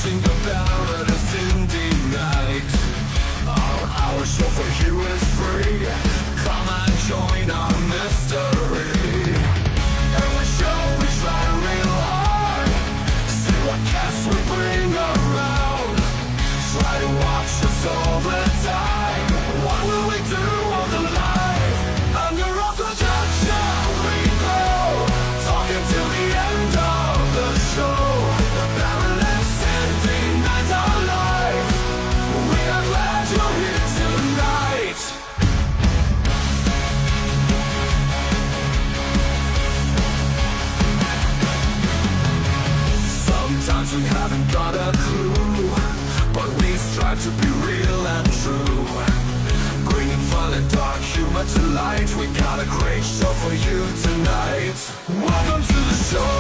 Jingle bell and a Sindee Nyte. Our show for you is free. Come and join our mystery. And the show we try real hard. See what guests we bring around. Try to watch us all the time. What will we do all the life? Under our production we go. Talking till the end of the show. The Baron and Sindee Nyte are live. We are glad you're here tonight. Sometimes we haven't got a clue, but we strive to be real and true. Bringing fun and dark humor to light. We got a great show for you tonight. Welcome to the show.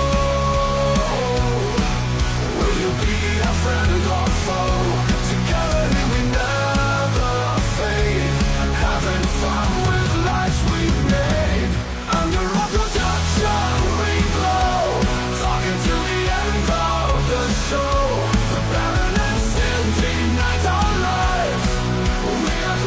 Will you be a friend or foe? Together here we never fade. Having fun with lives we made. Under our production we glow. Talking till the end of the show. The Baron and Sindee Nyte are live. We are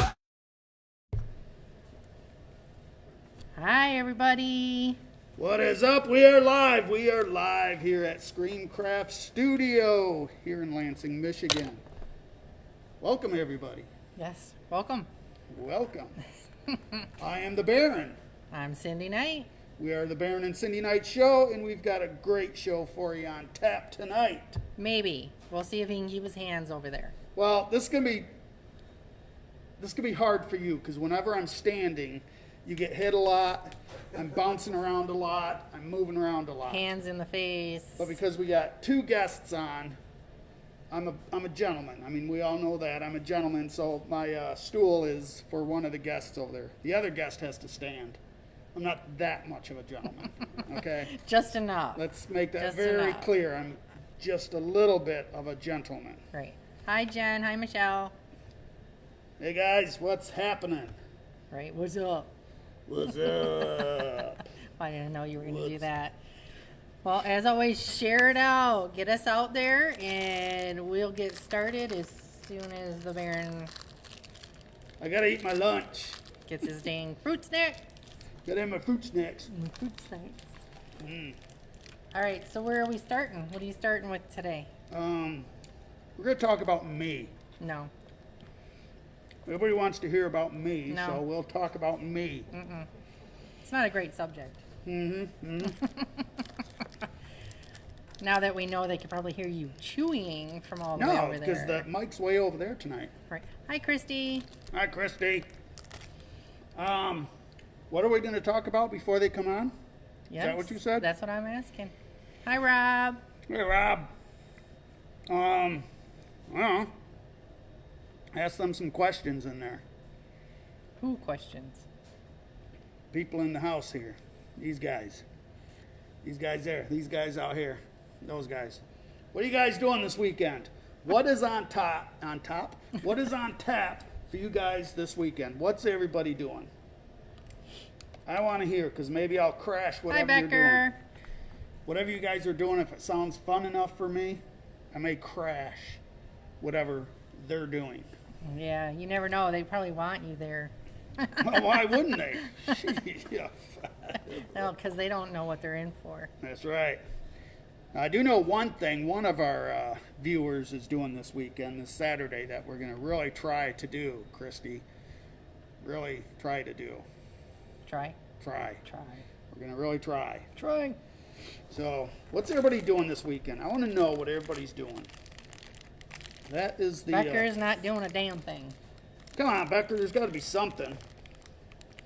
Hi, everybody. What is up? We are live. We are live here at Screamcraft Studio here in Lansing, Michigan. Welcome, everybody. Yes, welcome. Welcome. I am the Baron. I'm Sindee Nyte. We are the Baron and Sindee Nyte Show, and we've got a great show for you on tap tonight. Maybe. We'll see if he can keep his hands over there. Well, this can be hard for you because whenever I'm standing, you get hit a lot. I'm bouncing around a lot. I'm moving around a lot. Hands in the face. But because we got two guests on, I'm a gentleman. I mean, we all know that. I'm a gentleman, so my stool is for one of the guests over there. The other guest has to stand. I'm not that much of a gentleman, okay? Just enough. Let's make that Just very enough. clear. I'm just a little bit of a gentleman. Right. Hi, Jen. Hi, Michelle. Hey, guys, what's happening? Right. What's up? What's up? I didn't know you were going to do that. Well, as always, share it out. Get us out there, and we'll get started as soon as the Baron I gotta eat my lunch. gets his dang fruit snack. Gotta have my fruit snacks. Fruit snacks. All right, so where are we starting? What are you starting with today? We're gonna talk about me. No. Everybody wants to hear about me, No. so we'll talk about me. It's not a great subject. Mm-hmm. Now that we know they could probably hear you chewing from all the way No, over there. because the mic's way over there tonight. Right. Hi, Christy. Hi, Christy. What are we going to talk about before they come on? Yes, that what you said? That's what I'm asking. Hi, Rob. Hey, Rob. I don't know. Ask them some questions in there. Who questions? People in the house here. These guys. These guys there. These guys out here. Those guys. What are you guys doing this weekend? What is on top? On top? What is on tap for you guys this weekend? What's everybody doing? I want to hear because maybe I'll crash whatever Hi, you're Becker. doing. Whatever you guys are doing, if it sounds fun enough for me, I may crash whatever they're doing. Yeah, you never know. They probably want you there. Well, why wouldn't they? Yeah. No, because they don't know what they're in for. That's right. I do know one thing. One of our viewers is doing this weekend, this Saturday, that we're going to really try to do, Christy. Really try to do. Try. Try. Try. We're going to really try. Try. So, what's everybody doing this weekend? I want to know what everybody's doing. That is the... Becker's not doing a damn thing. Come on, Becker. There's got to be something.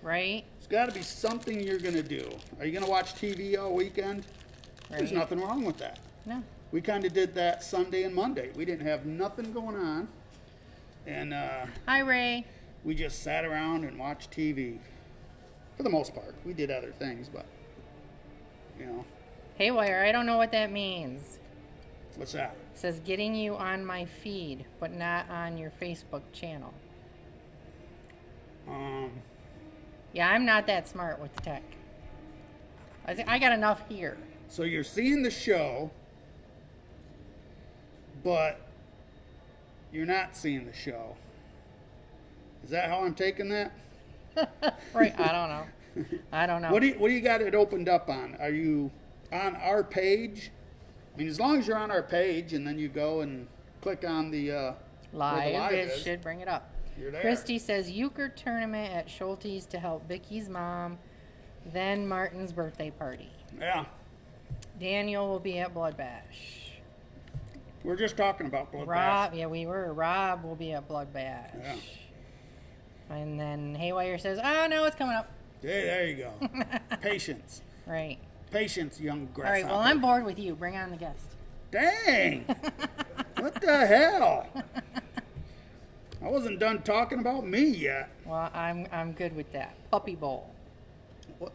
Right? There's got to be something you're going to do. Are you going to watch TV all weekend? There's Right. nothing wrong with that. No. We kind of did that Sunday and Monday. We didn't have nothing going on. And Hi, Ray. we just sat around and watched TV. For the most part. We did other things, but, you know. Haywire, I don't know what that means. What's that? It says getting you on my feed, but not on your Facebook channel. Yeah, I'm not that smart with the tech. I got enough here. So you're seeing the show, but you're not seeing the show. Is that how I'm taking that? Right, I don't know. I don't know. What do you got it opened up on? Are you on our page? I mean, as long as you're on our page and then you go and click on the where the live, it is, should bring it up. you're there. Christy says euchre tournament at Schulte's to help Vicky's mom, then Martin's birthday party. Yeah, Daniel will be at Blood Bash. we're just talking about Blood Rob, Bash. yeah, we were. Rob will be at Blood Bash. Yeah. And then Haywire says, "Oh no, it's coming up." Hey, there you go. Patience. Right. Patience, young All grasshopper. right. Well, I'm bored with you. Bring on the guest. Dang! What the hell? I wasn't done talking about me yet. Well, I'm good with that. Puppy Bowl.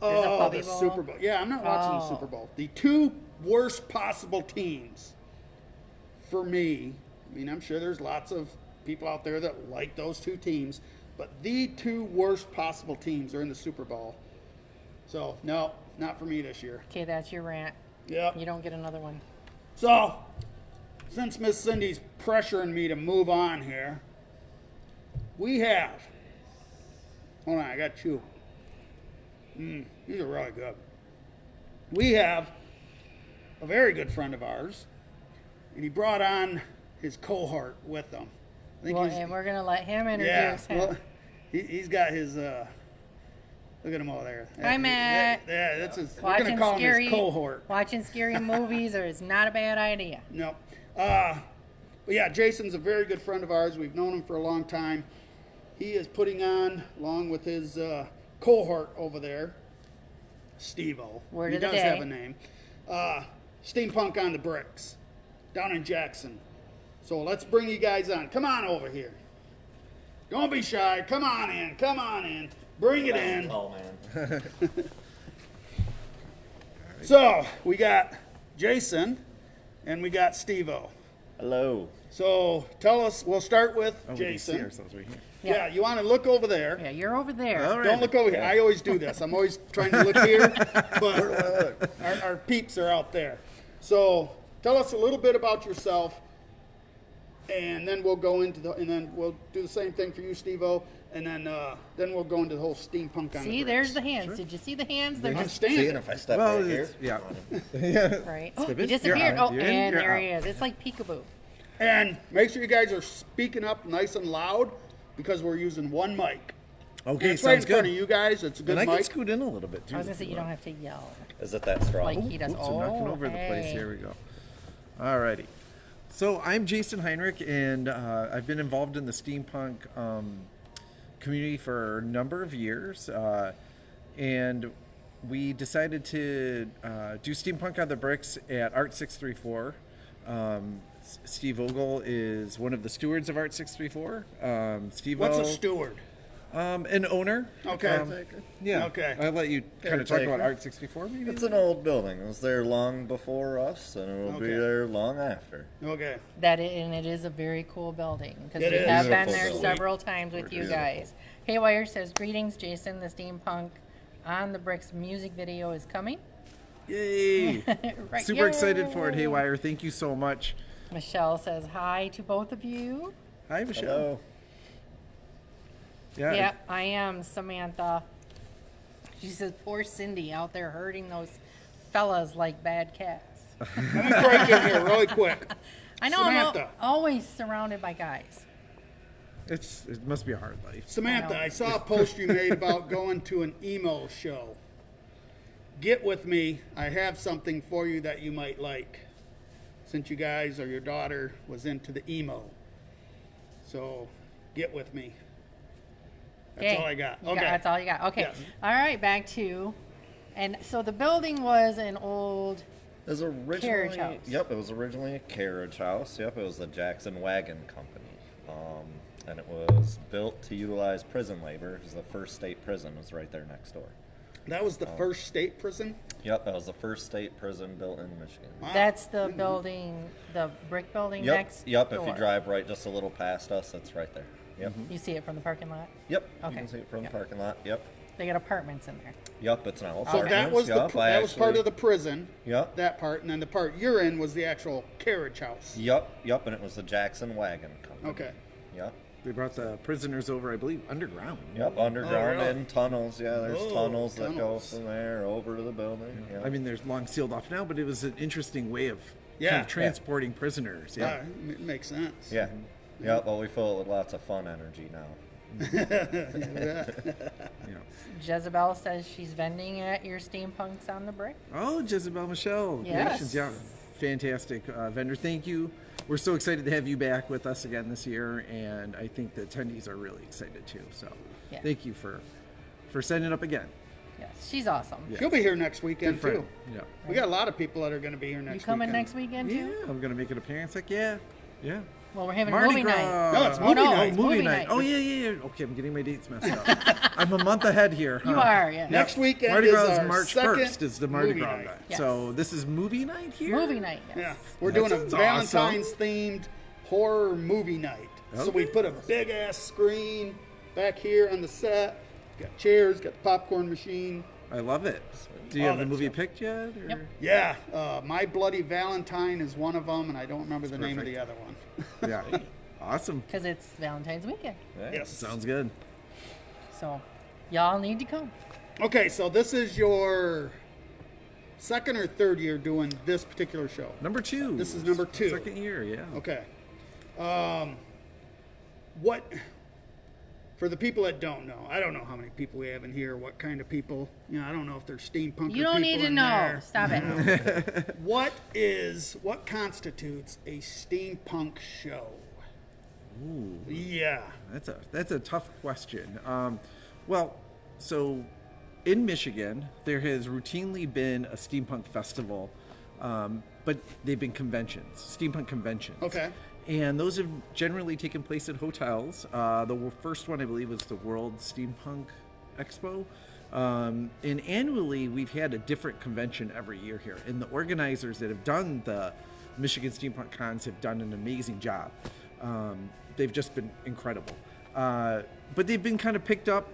Oh, Puppy the Bowl? Super Bowl. Yeah, I'm not watching the Oh. Super Bowl. The two worst possible teams for me. I mean, I'm sure there's lots of people out there that like those two teams, but the two worst possible teams are in the Super Bowl. So, no, not for me this year. Okay, that's your rant. Yep. You don't get another one. So, since Miss Cindy's pressuring me to move on here, we have. Hold on, I got two. These are really good. We have a very good friend of ours, and he brought on his cohort with him. I think Well, he's, and we're gonna let him yeah, introduce him. well, he's got his. Look at him over there. Hi, Matt. Yeah, that's his. We're Watching gonna call him scary his cohort. Watching scary movies is not a bad idea. No. But yeah, Jason's a very good friend of ours. We've known him for a long time. He is putting on, along with his cohort over there, Stevo. Word he of the does day. have a name. Steampunk on the Bricks, down in Jackson. So let's bring you guys on. Come on over here. Don't be shy. Come on in. Come on in. Bring it in. Oh man. So we got Jason and we got Stevo. Hello. So tell us, we'll start with Oh, we can see Jason. ourselves right here. Yeah, you want to look over there. Yeah, you're over there. All right. Don't look over here. I always do this. I'm always trying to look here, but our peeps are out there. So tell us a little bit about yourself, and then we'll go into and then we'll do the same thing for you, Stevo, and then we'll go into the whole steampunk on See, the there's bricks. the hands. Did you see the hands? They're I'm just Seeing standing. if I step Well, right here. it's- yeah. yeah. right. Oh, Skip he it. disappeared. You're Oh, out. You're in, and you're there he out. is. It's like peekaboo. And make sure you guys are speaking up nice and loud because we're using one mic. Okay, It's right in sounds front good. of you guys. It's a good And I can mic. scoot in a little bit too. I was gonna if say you want. don't have to yell Is it that strong? like he does. Oops, I'm knocking over the place. hey. Here we go. Alrighty. So I'm Jason Heinrich, and I've been involved in the steampunk community for a number of years. And we decided to do Steampunk on the Bricks at Art 634. Steve Vogel is one of the stewards of Art 634. Stevo, What's a steward? an owner. Okay. Yeah. Okay. I'll let you kind of talk about Caretaker. Art 64 maybe. It's an old building. It was there long before us, and it will be Okay. there long after. Okay. And it is a very cool building because It we is. have been Beautiful there building. several times with you Beautiful. guys. Haywire says, "Greetings, Jason. The Steampunk on the Bricks music video is coming." Yay! Right, Super excited for it, yay. Haywire. Thank you so much. Michelle says hi to both of you. Hi, Michelle. Hello. Yeah. Yeah, I am Samantha. She says, "Poor Sindee out there hurting those fellas like bad cats." Let me break in here really quick. I know I'm Samantha. always surrounded by guys. It must be a hard life. Samantha, I know. I saw a post you made about going to an emo show. Get with me. I have something for you that you might like. Since you guys or your daughter was into the emo. So, get with me. That's Okay. all I got. You Okay. that's all you got. Okay. Yes. All right, back to, and so the building was an old, It was originally Carriage house. Yep, it was originally a carriage house. Yep, it was the Jackson Wagon Company, and it was built to utilize prison labor. Because the first state prison was right there next door. That was the first state prison? Yep, that was the first state prison built in Michigan. Wow. that's the building, the brick building Yep, next yep. door. If you drive right just a little past us, it's right there. Yep. You see it from the parking lot? Yep. Okay. You can see it from Yep. the parking lot. Yep. They got apartments in there. Yup, it's now So apartments. that was Yup, I that was part actually- of the prison. Yup. That part, and then the part you're in was the actual carriage house. Yup, and it was the Jackson Wagon Company. Okay. Yup. They brought the prisoners over, I believe, underground. Yep, underground really? and tunnels. Yeah, there's Oh, tunnels that go tunnels. from there over to the building. Yeah. I mean, there's long sealed off now, but it was an interesting way of Yeah. kind of transporting prisoners. Yeah. It makes sense. yeah. Yep, well, we fill it with lots of fun energy now. Yeah. Jezebel says she's vending at your Steampunks on the Brick. Oh, Jezebel Michelle. Yes. Congratulations. Yeah. Fantastic vendor. Thank you. We're so excited to have you back with us again this year, and I think the attendees are really excited too. So Yeah. thank you for setting it up again. Yes, she's awesome. Yeah. She'll be here next weekend Good friend. too. Yeah. We got a lot of people that are going to be here You next coming weekend. next weekend Yeah, too? I'm gonna make an appearance. Like, yeah. Well, we're having Mardi movie Gras. night. No, it's Oh, movie no, night. it's Movie movie night. night. Oh yeah. Okay, I'm getting my dates messed up. I'm a month ahead here. You huh? are, yeah. Next weekend Mardi is Gras is our March second 1st. Is the Mardi movie Gras night. night. Yes. So this is movie night here. Movie night. Yes. Yeah, we're That doing a sounds Valentine's themed horror movie night. So we Okay. put a big ass screen back here on the set. Got chairs, got the popcorn machine. I love it. Do you All have the that movie stuff. picked yet? Or? Yep. Yeah, My Bloody Valentine is one of them, and I don't remember the name of the other one. Yeah. Awesome. Because it's Valentine's weekend. Yes. Sounds good. So, y'all need to come. Okay, so this is your second or third year doing this particular show. Number 2. This is number 2. Second year, yeah. Okay. What, for the people that don't know, I don't know how many people we have in here, what kind of people, I don't know if they're steampunk You don't need to know. There. Stop it. What constitutes a steampunk show? Ooh, Yeah. that's a tough question. Well, so in Michigan, there has routinely been a steampunk festival, but they've been conventions, steampunk conventions. Okay. And those have generally taken place at hotels. The first one, I believe, was the World Steampunk Expo. And annually, we've had a different convention every year here. And the organizers that have done the Michigan Steampunk Cons have done an amazing job. They've just been incredible. But they've been kind of picked up,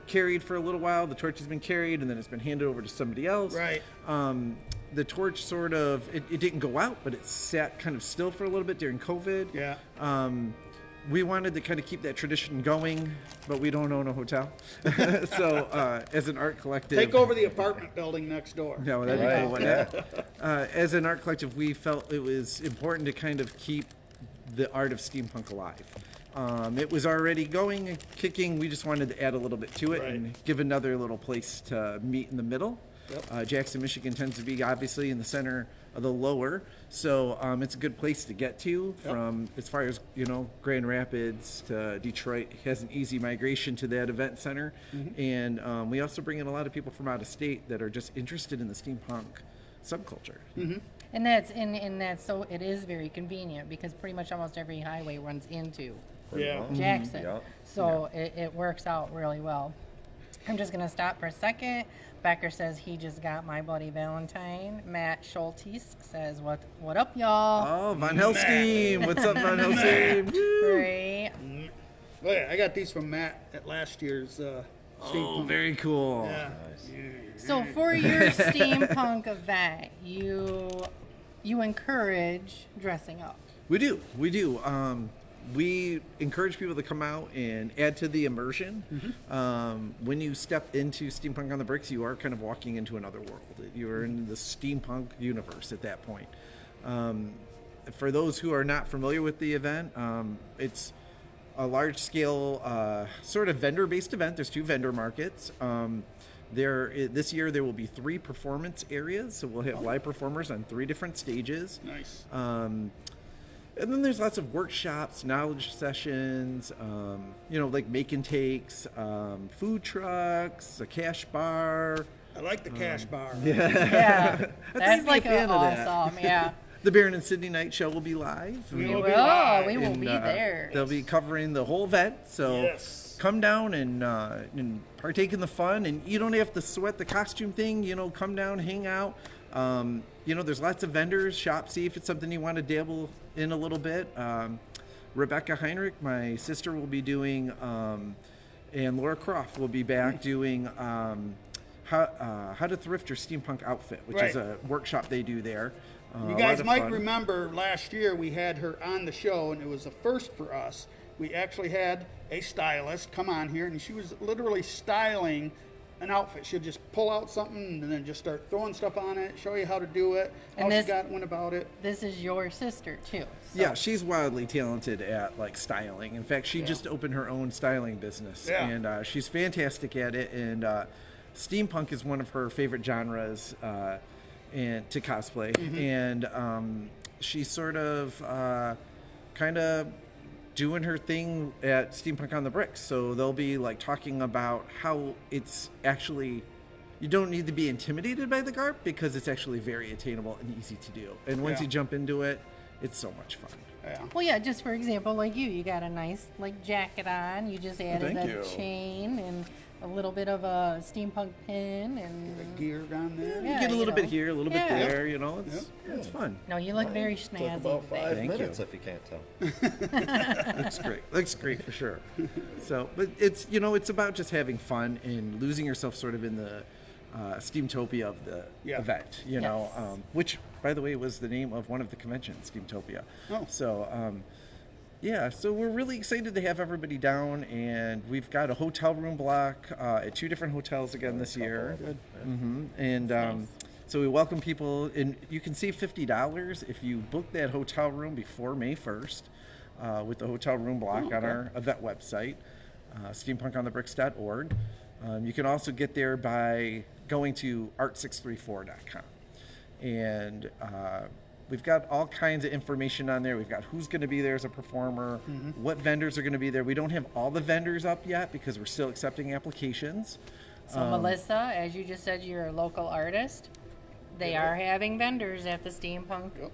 carried for a little while. The torch has been carried, and then it's been handed over to somebody else. Right. The torch sort of, it didn't go out, but it sat kind of still for a little bit during COVID. Yeah. We wanted to kind of keep that tradition going, but we don't own a hotel. So as an art collective... Take over the apartment building next door. Yeah, well, that'd be Right, cool. wouldn't it? As an art collective, we felt it was important to kind of keep the art of steampunk alive. It was already going and kicking. We just wanted to add a little bit to it Right. and give another little place to meet in the middle. Yep. Jackson, Michigan tends to be obviously in the center of the lower, so it's a good place to get to from as far as Grand Rapids to Detroit. It has an easy migration to that event center, and we also bring in a lot of people from out of state that are just interested in the steampunk subculture. And that's so it is very convenient because pretty much almost every highway runs into Yeah. Jackson. Yep. So it works out really well. I'm just gonna stop for a second. Becker says he just got My Bloody Valentine. Matt Schultes says what up, y'all? Oh, Von Hellstein! What's up, Von Hellstein? Woo! Great. Oh, yeah, I got these from Matt at last year's Oh, steampunk. very cool. Yeah. So for your steampunk event, you encourage dressing up. We do. We encourage people to come out and add to the immersion. When you step into Steampunk on the Bricks, you are kind of walking into another world. You are in the steampunk universe at that point. For those who are not familiar with the event, it's a large-scale sort of vendor-based event. There's 2 vendor markets. This year there will be 3 performance areas, so we'll have live performers on 3 different stages. Nice. And then there's lots of workshops, knowledge sessions, like make and takes, food trucks, a cash bar. I like the cash bar. Yeah, I that's think like you'd be a fan of that. awesome. Yeah, The Baron and Sindee Night show will be live. we will will. be live. We will And, be there. They'll be covering the whole event, so Yes. come down and partake in the fun. And you don't have to sweat the costume thing. Come down, hang out. There's lots of vendors. Shop, see if it's something you want to dabble in a little bit. Rebecca Heinrich, my sister, will be doing And Laura Croft will be back doing how to thrift your steampunk outfit, which is a workshop they do there. You guys might remember last year we had her on the show, and it was a first for us. We actually had a stylist come on here, and she was literally styling an outfit. She'll just pull out something and then just start throwing stuff on it, show you how to do it, how she went about it. This is your sister too. So. Yeah, she's wildly talented at like styling. In fact, she just opened her own styling business, and she's fantastic at it. And steampunk is one of her favorite genres and to cosplay, and she's sort of kind of doing her thing at Steampunk on the Bricks. So they'll be like talking about how it's actually, you don't need to be intimidated by the garb because it's actually very attainable and easy to do. And once you jump into it, it's so much fun. Yeah. Well, yeah, just for example, like you got a nice like jacket on. You just added a chain and a little bit of a steampunk pin and Gear down there. Yeah, You get a little bit here, a little bit there, you know, it's fun. No, you look very Took snazzy. about today. 5 Thank minutes you. if you can't tell. Looks great for sure. So, but it's, you know, it's about just having fun and losing yourself sort of in the Steamtopia of the event, you know, which, by the way, was the name of one of the conventions, Steamtopia. Oh. So, yeah, so we're really excited to have everybody down, and we've got a hotel room block at 2 different hotels again this year. Good. And so we welcome people, and you can save $50 if you book that hotel room before May 1st with the hotel room block on our event website, steampunkonthebricks.org. You can also get there by going to art634.com. And we've got all kinds of information on there. We've got who's going to be there as a performer, what vendors are going to be there. We don't have all the vendors up yet because we're still accepting applications. So Melissa, as you just said, you're a local artist. They are having vendors at the Steampunk.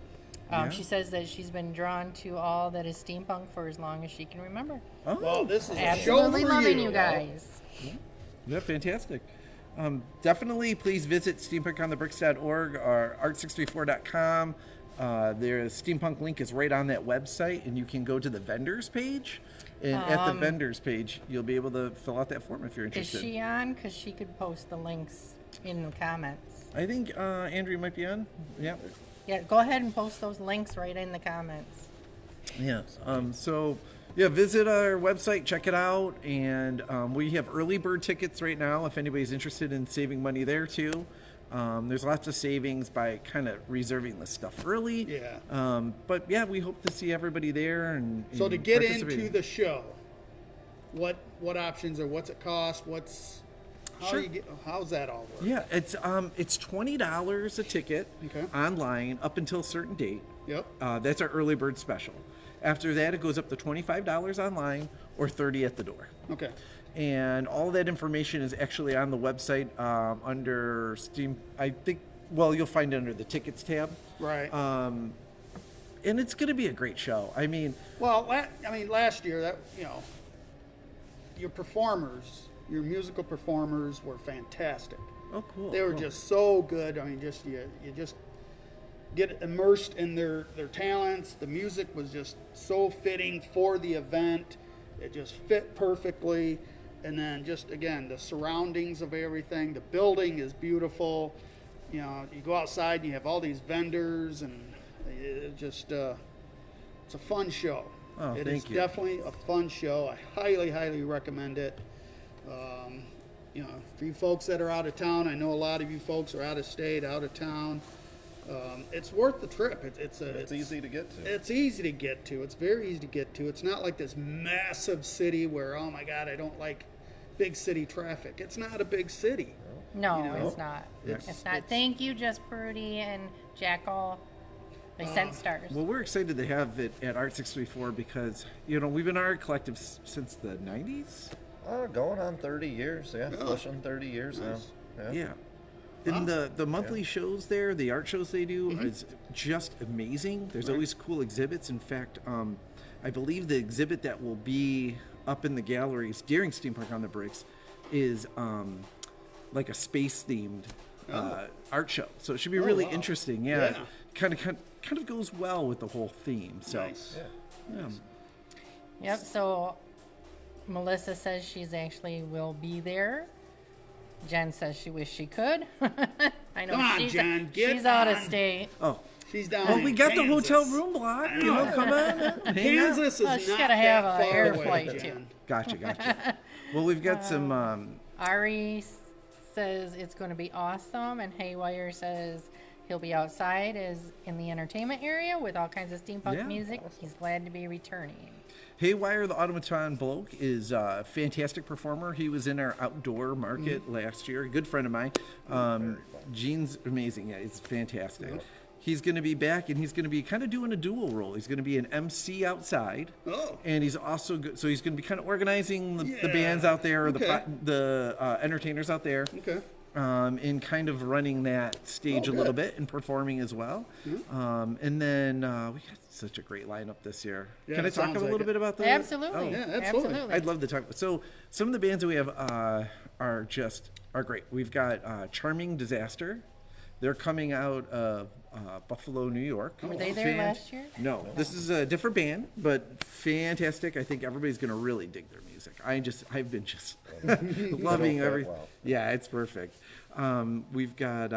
She says that she's been drawn to all that is steampunk for as long as she can remember. Oh, Well, this is a show Absolutely for loving you. you guys. yeah, fantastic. Definitely please visit steampunkonthebricks.org or art634.com. There's Steampunk link is right on that website, and you can go to the vendors page. And at the vendors page, you'll be able to fill out that form if you're Is interested. she on? Because she could post the links in the comments. I think Andrew might be on. Yeah. Yeah, go ahead and post those links right in the comments. Yeah. So, yeah, visit our website, check it out, and we have early bird tickets right now if anybody's interested in saving money there too. There's lots of savings by kind of reserving the stuff early. Yeah. But yeah, we hope to see everybody there. And So to and get participating. into the show, what options are? What's it cost? How's that all work? Yeah, it's $20 a ticket online up until a certain date. Yep. That's our early bird special. After that, it goes up to $25 online or $30 at the door. Okay. And all that information is actually on the website under Steam. I think, well, you'll find it under the tickets tab. Right. And it's going to be a great show. I mean, Well, last year your performers, your musical performers were fantastic. oh, cool. They were cool. just so good. I mean, just you just get immersed in their talents. The music was just so fitting for the event. It just fit perfectly. And then just, again, the surroundings of everything. The building is beautiful. You know, you go outside and you have all these vendors, and it just, it's a fun show. Oh, It thank is you. definitely a fun show. I highly, highly recommend it. You know, for you folks that are out of town, I know a lot of you folks are out of state, out of town. It's worth the trip. It's easy to get to. It's easy to get to. It's very easy to get to. It's not like this massive city where, oh my God, I don't like big city traffic. It's not a big city. No, You know? it's not. It's- It's not. it's- Thank you, Just Purdy and Jackal. They sent stars. Well, we're excited to have it at Art 634 because, you know, we've been Art Collective since the 90s. Going on 30 years, pushing 30 years Nice. now. Yeah. And the monthly shows there, the art shows they do, is just amazing. There's always cool exhibits. In fact, I believe the exhibit that will be up in the galleries during Steampunk on the Bricks is like a space-themed art show. So it should be really wow. interesting. Yeah. Kind of goes well with the whole theme. So Nice. yeah. Yep. So Melissa says she's actually will be there. Jen says she wish she could. I know Come on, she's Jen, get she's out of on. state. Oh, She's down well, in we got the Kansas. hotel room block. You know, come on. Hang out. Kansas is she's not gotta have that a far air away, flight, Jen. too. Gotcha. Well, we've got some. Ari says it's going to be awesome, and Haywire says he'll be outside as in the entertainment area with all kinds of steampunk Yeah. music. He's glad to be returning. Haywire, the automaton bloke, is a fantastic performer. He was in our outdoor market last year. Good friend of mine. Gene's amazing. Yeah, it's fantastic. He's going to be back, and he's going to be kind of doing a dual role. He's going to be an MC outside, and he's also so he's going to be kind of organizing the bands out there, Okay. the entertainers out there. Okay. And kind of running that stage a little good. bit and performing as well. And then we got such a great lineup this year. Yeah, Can I it talk a sounds little like bit it. about that? Absolutely. Yeah, absolutely. I'd love to talk. So some of the bands that we have are great. We've got Charming Disaster. They're coming out of Buffalo, New York. Were they there last year? No, this is a different band, but fantastic. I think everybody's going to really dig their music. I've been just loving It'll fit every. well. Yeah, it's perfect. We've got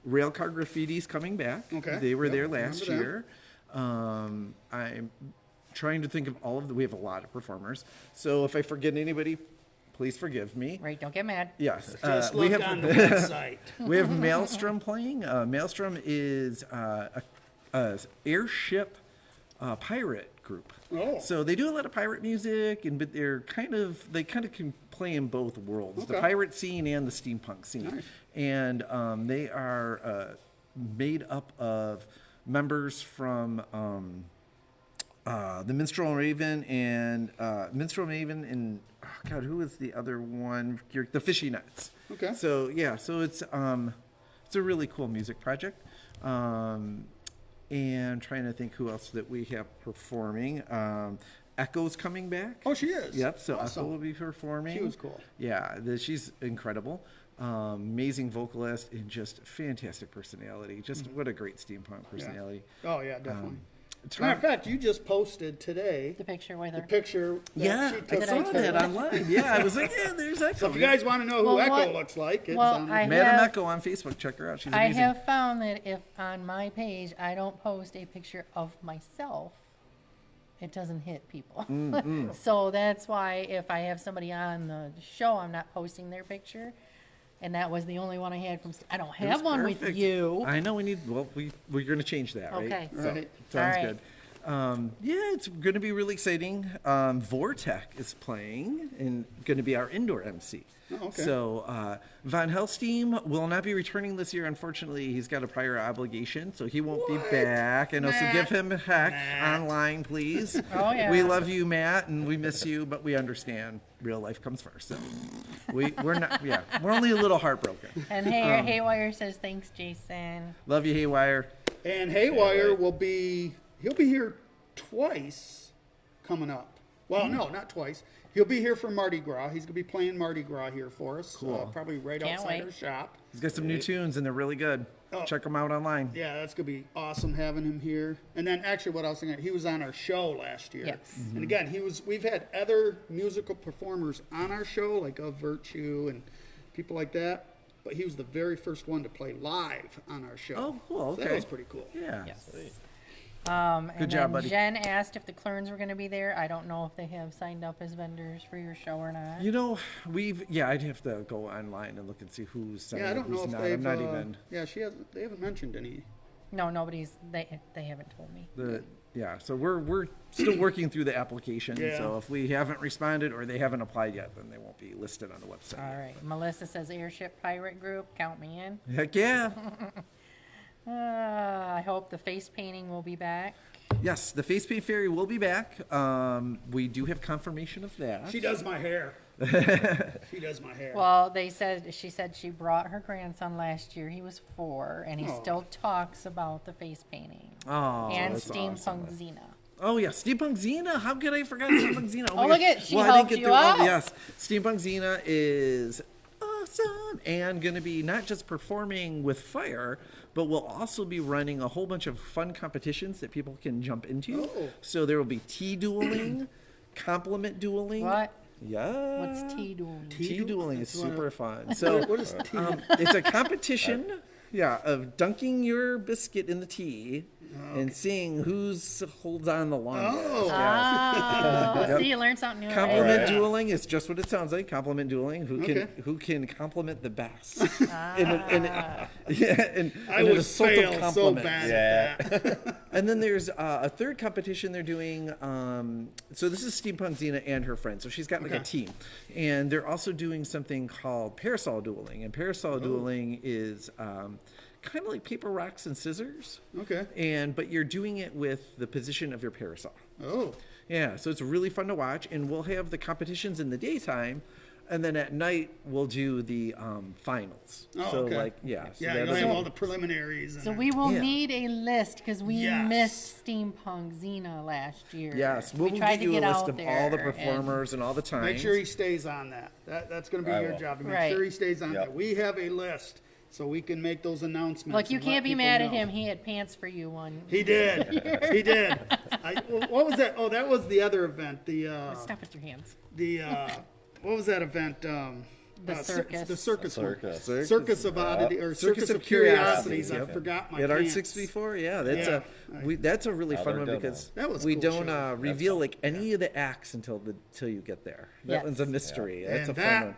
Railcar Graffitis coming back. Okay. They were Yep, there last remember year. I'm trying to think of all of the. We have a lot of performers. So if I forget anybody, please forgive me. Right, don't get mad. Yes. Just we look have on the website. we have Maelstrom playing. Maelstrom is a airship pirate group. Oh. So they do a lot of pirate music, but they kind of can play in both worlds, the Okay. pirate scene and the steampunk scene. Nice. And they are made up of members from the Minstrel Raven and oh God, who was the other one? The Fishy Nuts. Okay. So yeah, so it's a really cool music project. And trying to think who else that we have performing. Echo's coming back. Oh, she is? Yep. So Awesome. Echo will be performing. She was cool. Yeah, she's incredible. Amazing vocalist and just fantastic personality. Just what a great steampunk personality. Oh, yeah, definitely. It's Matter of hard- fact, you just posted today The picture with the her. picture that Yeah, she I took. saw of that her. online. Yeah, I was like, yeah, there's Echo. So if you guys want to know who Well, Echo what- looks like, it's well, on I- Madam have- Echo on Facebook, check her out. She's I amazing. have found that if on my page I don't post a picture of myself, it doesn't hit people. So that's why if I have somebody on the show, I'm not posting their picture. And that was the only one I had from. I don't It was have one with perfect. you. I know we're going to change that, right? Okay. So, Right. sounds All right. good. Yeah, it's going to be really exciting. Vortec is playing and going to be our indoor MC. Oh, okay. So Von Hellstein will not be returning this year. Unfortunately, he's got a prior obligation, so he won't be back. And also give him a heck online, please. Oh, yeah. We love you, Matt, and we miss you, but we understand real life comes first. So we're not. Yeah, we're only a little heartbroken. And Haywire says thanks, Jason. Love you, Haywire. And Haywire he'll be here twice coming up. Well, no, not twice. He'll be here for Mardi Gras. He's going to be playing Mardi Gras here for us. Cool. Probably right Can't outside wait. our shop. He's got some new tunes, and they're really good. Check them out online. Yeah, that's going to be awesome having him here. And then actually what I was thinking, he was on our show last year. Yes. And again, we've had other musical performers on our show, like Of Virtue and people like that. But he was the very first one to play live on our show. Oh, cool. So Okay. that was pretty cool. Yeah. Yes. Good And job, then buddy. Jen asked if the Clerns were going to be there. I don't know if they have signed up as vendors for your show or not. You know, I'd have to go online and look and see who's signed Yeah, I up, don't know who's if not. they've. I'm not even. Yeah, they haven't mentioned any. No, they haven't told me. So we're still working through the application. Yeah. So if we haven't responded or they haven't applied yet, then they won't be listed on the website. All right. Melissa says Airship Pirate Group. Count me in. Heck yeah. I hope the face painting will be back. Yes, the Face Paint Fairy will be back. We do have confirmation of that. She does my hair. She does my hair. Well, she said she brought her grandson last year. He was 4, and he Aw. still talks about the face painting. Oh, And that's Steampunk awesome. Xena. Oh yeah, Steampunk Xena. How could I forget Steampunk Xena? Oh, my look gosh. at- she I didn't helped get you through all- out. Yes, Steampunk Xena is awesome and going to be not just performing with fire, but we'll also be running a whole bunch of fun competitions that people can jump into. Oh. So there will be tea dueling. compliment dueling. What? Yeah. What's tea doing? Tea dueling is That's what super fun. So What is tea? it's a competition, of dunking your biscuit in the tea and seeing who's holds on the longest. Oh. Yes. Oh, see, you learned something new. every Compliment day. dueling is just what it sounds like. Compliment dueling. Who can compliment the best? and I an would assault of fail so compliments. bad Yeah. at that. And then there's a third competition they're doing. So this is Steampunk Xena and her friend. So she's got like a team. And they're also doing something called parasol dueling. And parasol dueling is kind of like paper, rocks, and scissors. Okay. But you're doing it with the position of your parasol. Oh. Yeah, so it's really fun to watch. And we'll have the competitions in the daytime. And then at night, we'll do the finals. Oh, so okay. So Yeah, you'll have all the preliminaries. And So we will Yeah. need a list because we Yes. missed Steampunk Xena last year. Yes, we'll tried get to you get a list out of all there the and- performers and all the times. make sure he stays on that. That's going to be I your will. job. To make Right. sure he stays on Yep. that. We have a list so we can make those announcements. Look, you and let can't be people mad at know. him. He had pants for you one. He did. He did. What was that? Oh, that was the other event. Stop with your hands. What was that event? The circus. The circus. one. Circus. Of oddity or Circus circus of of curiosities. Curiosities, I yep. forgot my At Art pants. 64, yeah, that's Yeah. that's a really fun Another one good because one. That was a we cool don't show. reveal like any of the acts until you get there. That Yes. one's a mystery. That's And a fun one.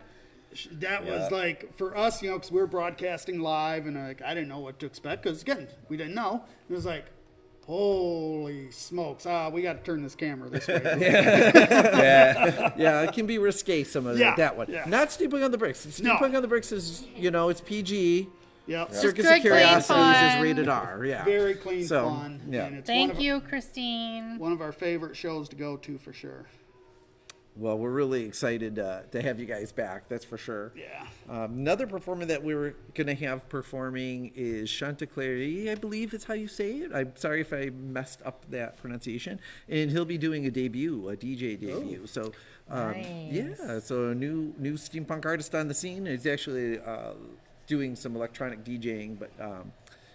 that was Yeah. like for us, because we were broadcasting live, and I didn't know what to expect because again, we didn't know. It was like, holy smokes! We got to turn this camera this way. Yeah, it can be risque some of Yeah, that one. yeah. Not Steampunk on the Bricks. No. Steampunk on the Bricks is it's PG. Yep. Circus good, of clean Curiosities is fun. rated R. Yeah. Very clean So, fun. yeah. And it's Thank you, Christine. one of our favorite shows to go to for sure. Well, we're really excited to have you guys back. That's for sure. Yeah. Another performer that we were going to have performing is Chanteclair, I believe is how you say it. I'm sorry if I messed up that pronunciation. And he'll be doing a DJ debut. So, Nice. yeah, so a new steampunk artist on the scene. He's actually doing some electronic DJing, but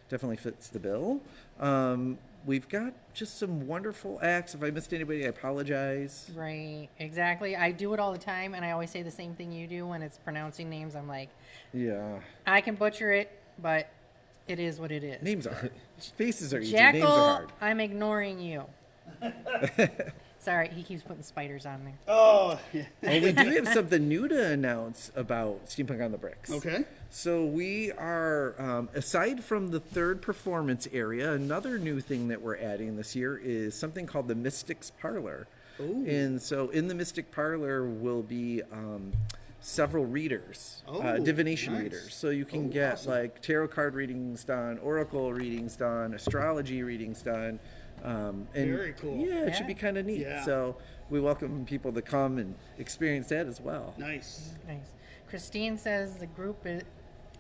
definitely fits the bill. We've got just some wonderful acts. If I missed anybody, I apologize. Right, exactly. I do it all the time, and I always say the same thing you do when it's pronouncing names. I'm like, Yeah. I can butcher it, but it is what it is. Names are hard. Faces are easy. Names are Jackal, hard. I'm ignoring you. Sorry, he keeps putting spiders on me. Oh, yeah. Well, we do have something new to announce about Steampunk on the Bricks. Okay. So we are, aside from the third performance area, another new thing that we're adding this year is something called the Mystics Parlor. Ooh. And so in the Mystic Parlor will be several readers, Oh, divination nice. readers. So you can Oh, get awesome. like tarot card readings done, oracle readings done, astrology readings done. And Very cool. Yeah, it should be Yeah. kind of neat. Yeah. So we welcome people to come and experience that as well. Nice. Nice. Christine says the group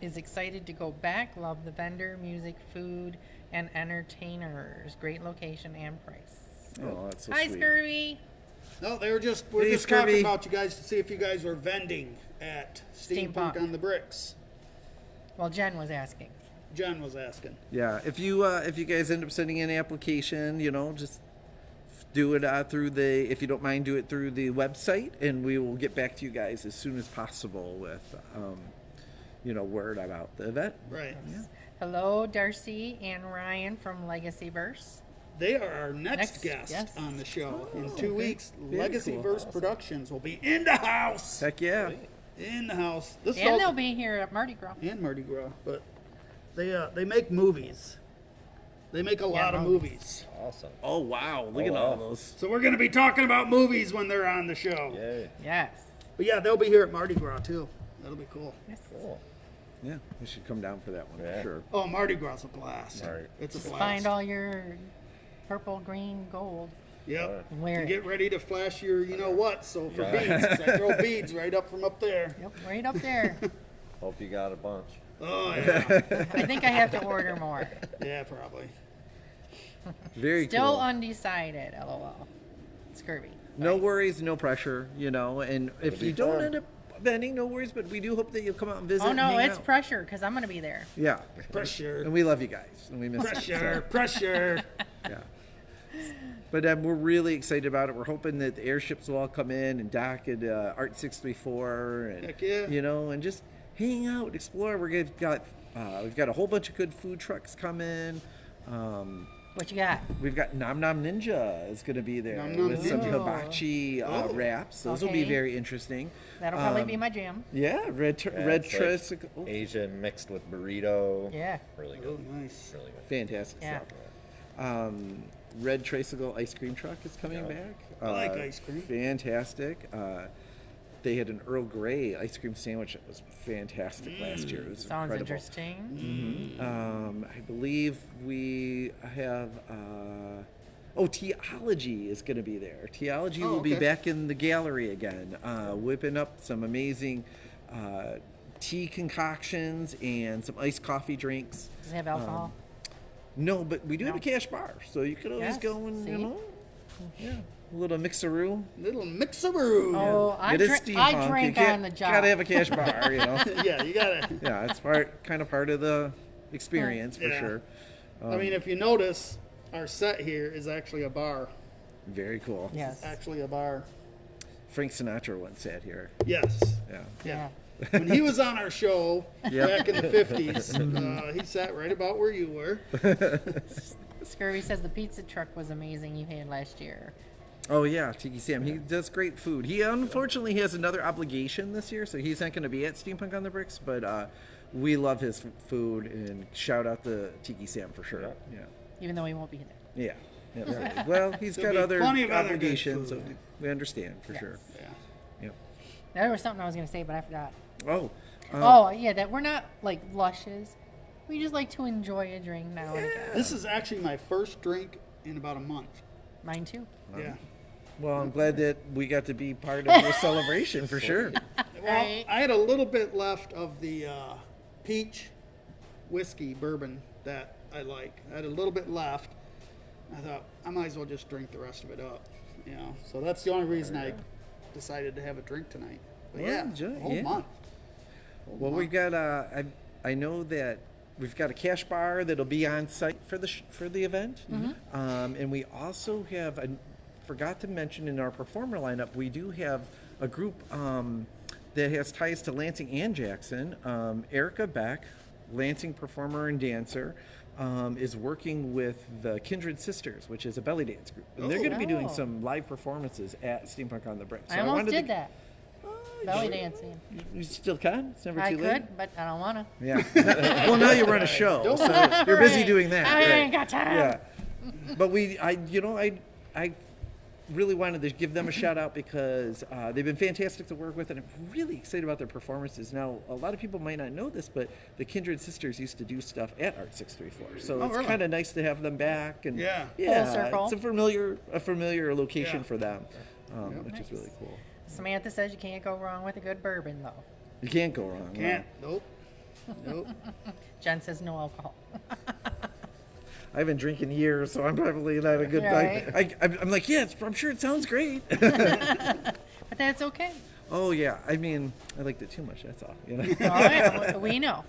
is excited to go back. Love the vendor, music, food, and entertainers. Great location and price. Oh, that's so Hi, sweet. Scurvy. No, we're Hey, just Scurvy. talking about you guys to see if you guys were vending at Steampunk Steampunk. on the Bricks. Well, Jen was asking. Jen was asking. Yeah, if you guys end up sending in an application, just do it through if you don't mind, do it through the website, and we will get back to you guys as soon as possible with, word about the event. Right. Hello, Darcy and Ryan from Legacy Verse. They are our next Next, guest yes. on the show. In Oh, 2 weeks, very Legacy cool. Verse Productions will be in the house. Heck yeah. In the house. This And all- they'll be here at Mardi Gras. and Mardi Gras, but they make movies. They make a lot of movies. Awesome. Oh wow, look Oh, at all wow. those. So we're going to be talking about movies when they're on the show. Yay. Yes. But yeah, they'll be here at Mardi Gras too. That'll be cool. Yes. Cool. Yeah, we should come down for that one Yeah. for sure. Oh, Mardi Gras is a blast. Right. It's a Just blast. find all your purple, green, gold. Yep. and wear And it. get ready to flash your you know what. So for Yeah. beads, 'cause I throw beads right up from up there. Yep, right up there. Hope you got a bunch. Oh yeah. I think I have to order more. Yeah, probably. Very Still cool. undecided, lol. Scurvy. No worries, no pressure, and if be you don't fun. end up vending, no worries, but we do hope that you'll come out and visit. Oh and no, hang it's out. pressure because I'm going to be there. Yeah. Pressure. And we love you guys, and we miss you. Pressure. Pressure. Yeah. But we're really excited about it. We're hoping that the airships will all come in and dock at Art 634, and Heck yeah. and just hang out, explore. We've got a whole bunch of good food trucks coming. What you got? We've got Nom Nom Ninja is going to be there Nom Nom with some Ninja. hibachi wraps. Those will be Okay. very interesting. That'll probably be my jam. Yeah, red Yeah, red it's like tricycle. Oh, Asian mixed with burrito. Yeah. Really Oh, good. nice. Really good. fantastic Yeah. stuff. Red Tricycle ice cream truck is coming Yeah. back. I like ice cream. Fantastic. They had an Earl Grey ice cream sandwich that was fantastic last year. It was Sounds incredible. interesting. I believe we have. Teology is going to be there. Teology will be okay. back in the gallery again, whipping up some amazing tea concoctions and some iced coffee drinks. Does it have alcohol? No, but we do have a No. cash bar, so you could always Yes, go and see? a little mixeroo. Little mixeroo. Oh, I It is drank steampunk. You on the job. gotta have a cash bar, Yeah, you gotta. Yeah, it's kind of part of the experience for Yeah. sure. I mean, if you notice, our set here is actually a bar. Very cool. Yes. Actually, a bar. Frank Sinatra once sat here. Yes. Yeah. Yeah. When he was on our show Yep. back in the 50s, he sat right about where you were. Scurvy says the pizza truck was amazing you had last year. Oh yeah, Tiki Sam. He does great food. He unfortunately has another obligation this year, so he's not going to be at Steampunk on the Bricks. But we love his food, and shout out to Tiki Sam for sure. Yeah. Even though he won't be there. Yeah. Absolutely. Well, he's There'll got be other plenty of other good obligations, so food. we understand for sure. Yeah. Yep. There was something I was going to say, but I forgot. Oh. Oh, yeah, that we're not like lushes. We just like to enjoy a drink now and again. This is actually my first drink in about a month. Mine too. Yeah. Well, I'm glad that we got to be part of your celebration for sure. Well, Right. I had a little bit left of the peach whiskey bourbon that I like. I had a little bit left. I thought I might as well just drink the rest of it up. So that's the only reason I decided to have a drink tonight. But Well, yeah, enjoy, a whole yeah. month. Well, we got I know that we've got a cash bar that'll be on site for the event, and we also have forgot to mention in our performer lineup we do have a group that has ties to Lansing and Jackson. Erica Beck, Lansing performer and dancer, is working with the Kindred Sisters, which is a belly dance group, and they're going to be doing Oh. some live performances at Steampunk on the Brick. I almost wanted did to, that. Belly dancing. You still can. It's never I too could, late. but I don't want to. Yeah. Well, now you run a show, so you're busy doing that. I right. ain't got time. Yeah. But I really wanted to give them a shout out because they've been fantastic to work with, and I'm really excited about their performances. Now, a lot of people might not know this, but the Kindred Sisters used to do stuff at Art 634, so Oh, it's really? kind of nice to have them back. And Yeah. yeah, Full circle. it's a familiar location Yeah. for them, which is really cool. Samantha says you can't go wrong with a good bourbon, though. You can't go wrong. no. Can't. Nope. Nope. Jen says no alcohol. I've been drinking years, so I'm probably not a good guy. Right. I'm like, yeah, I'm sure it sounds great. But that's okay. Oh yeah, I mean, I liked it too much. That's all. All right, we know.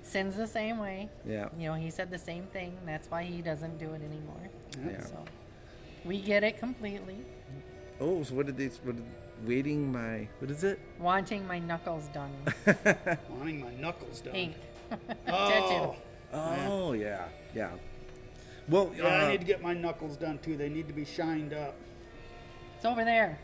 Sin's the same way. Yeah. He said the same thing. That's why he doesn't do it anymore. Yeah. So we get it completely. Oh, so what is it? Wanting my knuckles done. Wanting my knuckles done. Ink. Oh. Oh yeah, yeah. Well, Yeah, I need to get my knuckles done too. They need to be shined up. It's over there.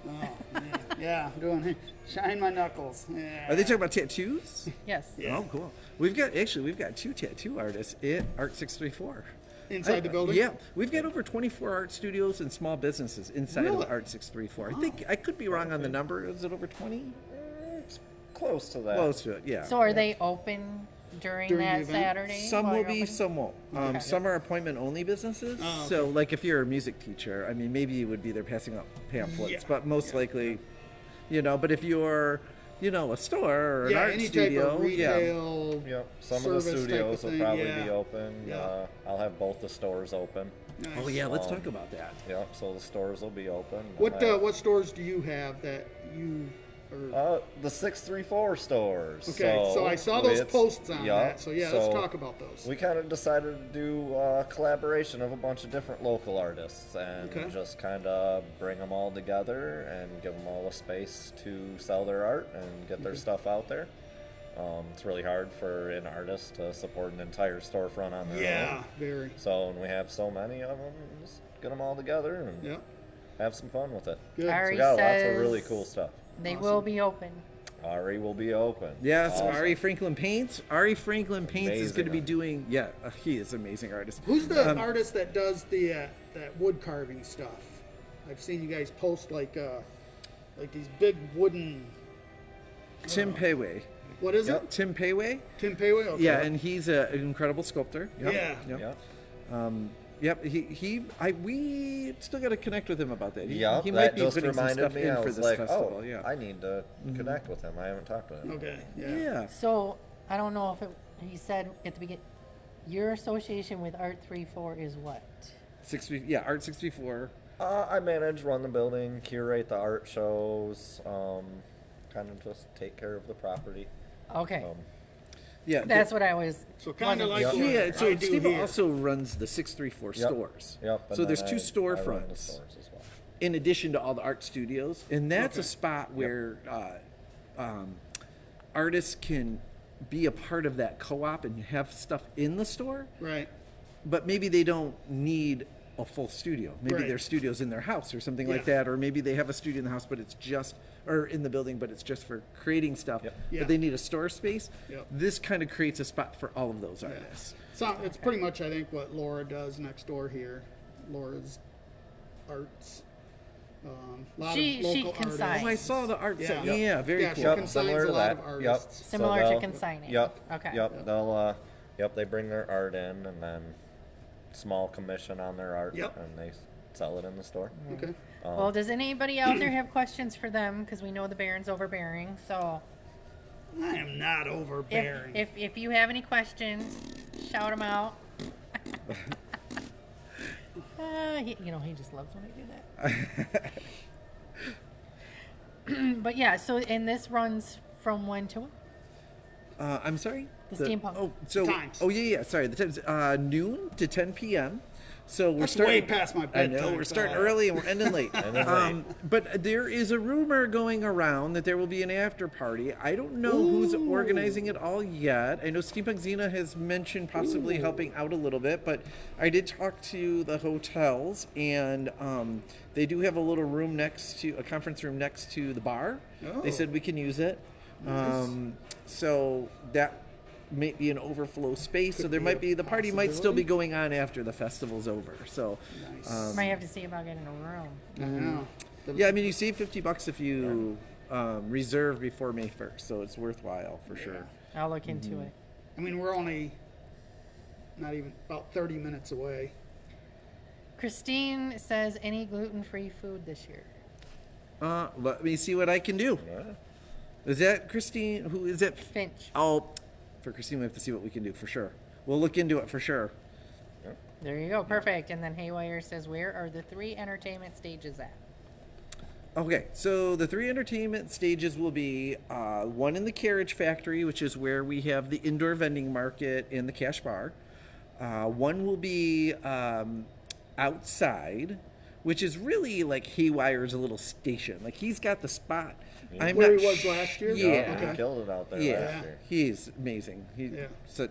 Oh, man. Yeah, I'm doing shine my knuckles. Yeah. are they talking about tattoos? Yes. Yeah. Oh, cool. We've got 2 tattoo artists at Art 634. Inside the building? Yeah, we've got over 24 art studios and small businesses inside Really? of Art 634. I think I could be wrong on the number. Is it over 20? It's close to that. Close to it. Yeah. So are they open during During the that event? Saturday? Some while will you're be, open? some won't. Some are appointment-only businesses. Oh, okay. So, like, if you're a music teacher, I mean, maybe you would be there passing out pamphlets, Yeah. but most likely, but if you're, a store or an Yeah, art any studio, type of retail. Yep. Some of service the type of studios will thing, probably yeah. be open. Yeah. I'll have both the stores open. Nice. Oh yeah, let's talk about that. Yep. So the stores will be open. What stores do you have that you Or, The 634 stores. okay, so I saw those it's- posts on yeah, that. So yeah, let's talk about those. We kind of decided to do a collaboration of a bunch of different local artists and Okay. just kind of bring them all together and give them all a space to sell their art and get their stuff out there. It's really hard for an artist to support an entire storefront on their Yeah, own. very. So when we have so many of them, just get them all together and Yeah, have some fun with it. good. So Ari we got lots says of really cool stuff. They will be open. Ari will be open. Yes, Awesome. Ari Franklin Paints. Ari Franklin Paints is Amazing going to be artist. doing. Yeah, he is an amazing artist. Who's the artist that does the that wood carving stuff? I've seen you guys post like these big wooden. Tim Payway. What is Yep. it? Tim Payway. Tim Payway. Okay. Yeah, and he's an incredible sculptor. Yep. Yeah. Yep. Yeah. Yep. We still got to connect with him about that. Yeah, he that might be just putting some reminded stuff me. in I for was this like, festival. oh, Yeah. I need to connect with him. I haven't talked to him. Okay. Yeah. Yeah. So I don't know if he said at the beginning, your association with Art 34 is what? Art 64. I manage, run the building, curate the art shows, kind of just take care of the property. Okay, Yeah. that's what I was. So kind of like wasn't what sure. Yeah, so I do Steve here. also runs the 634 Yep. stores. Yep. and So there's then two I run the storefronts stores as well. in addition to all the art studios, and that's a Okay. spot where artists can be a part of that co-op and have stuff in the store, Right. but maybe they don't need a full studio. Maybe Right. their studio's in their house or something like Yeah. that, or maybe they have a studio in the house, but it's just or in the building, but it's just for creating stuff. Yep. Yeah. But they need a store space. Yep. This kind of creates a spot for all of those Yeah. artists. So it's pretty much I think what Laura does next door here. Laura's arts. A lot She of local consigns. artists. Oh, I saw the art set. Yeah. Yeah, very Yeah, she cool. can- consigns a lot of artists. Yep. Similar to they'll- consigning. Yep. Okay. Yep. They'll they bring their art in and then small commission on their art Yep. and they sell it in the store. Okay. Well, does anybody out there have questions for them? Because we know the Baron's overbearing. So I am not overbearing. if you have any questions, shout them out. He just loves when I do that. But yeah, so and this runs from when to when? I'm sorry? The steampunk. Oh, so Times. oh yeah, sorry. The times noon to 10 p.m. So we're That's starting way past my I know bedtime, we're starting so- early and we're ending late. Ending late. But there is a rumor going around that there will be an after party. I don't know who's organizing it all yet. I know Steampunk Xena has mentioned possibly helping out a little bit, but I did talk to the hotels and they do have a little room next to a conference room next to the bar. Oh. They said we can use it. So that may be an overflow space, so Could there be might a be the party might still be possibility. going on after the festival's over. So Nice. Might have to see about getting a room. I know. yeah, I mean you save $50 if you reserve before May 1st, so it's worthwhile for sure. I'll look into it. I mean, we're only not even about 30 minutes away. Christine says any gluten-free food this year. Let me see what I can do. Yeah. Is that Christine? Who is it? Finch. Oh, for Christine, we have to see what we can do for sure. We'll look into it for sure. There you go. Perfect. And then Haywire says, where are the 3 entertainment stages at? Okay, so the 3 entertainment stages will be one in the Carriage Factory, which is where we have the indoor vending market and the cash bar. One will be outside, which is really like Haywire's little station. Like he's got the spot. I'm Where not he was sh- last year? Yeah. He killed it out there Yeah, last year. he's amazing. He's Yeah.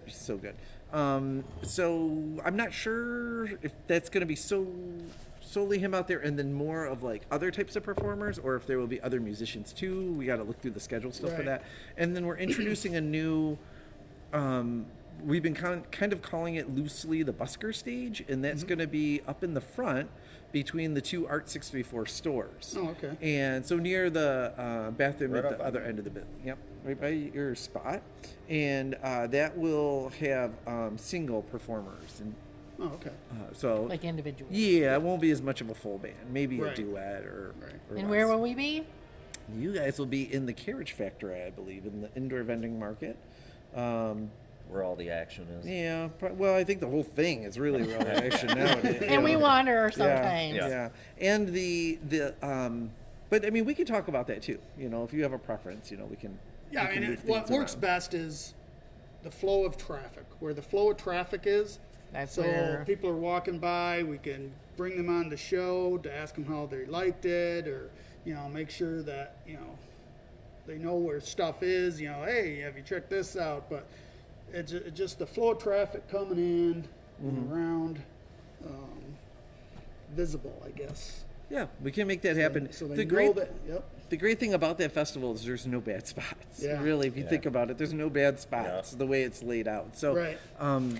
so good. So I'm not sure if that's going to be solely him out there, and then more of like other types of performers, or if there will be other musicians too. We got to look through the schedule stuff for Right. that. And then we're introducing a new. We've been kind of calling it loosely the busker stage, and that's going to be up in the front between the 2 Art 634 stores. Oh, okay. And so near the bathroom Right at up the by other end of the building. Yep, right by your spot. And that will have single performers. And Oh, okay. so, Like individual. yeah, it won't be as much of a full band. Maybe Right. a duet or. Right. or And where less. will we be? You guys will be in the Carriage Factory, I believe, in the indoor vending market. Where all the action is. Yeah, well, I think the whole thing is really revelation nowadays. And we wander Yeah, sometimes. yeah. And the But I mean, we can talk about that too. You know, if you have a preference, you know, we can. Yeah, we I can mean, move what things works around. best is the flow of traffic. Where the flow of traffic is, That's so where- people are walking by, we can bring them on the show to ask them how they liked it, or, you know, make sure that, you know, they know where stuff is, you know, hey, have you checked this out? But it's just the flow of traffic coming in and around, visible, I guess. Yeah, we can make that happen. So they the know great, that, yep. the great thing about that festival is there's no bad spots. Yeah. Really, if you think about it, there's no bad spots. Yeah. The way it's laid out. So, Right.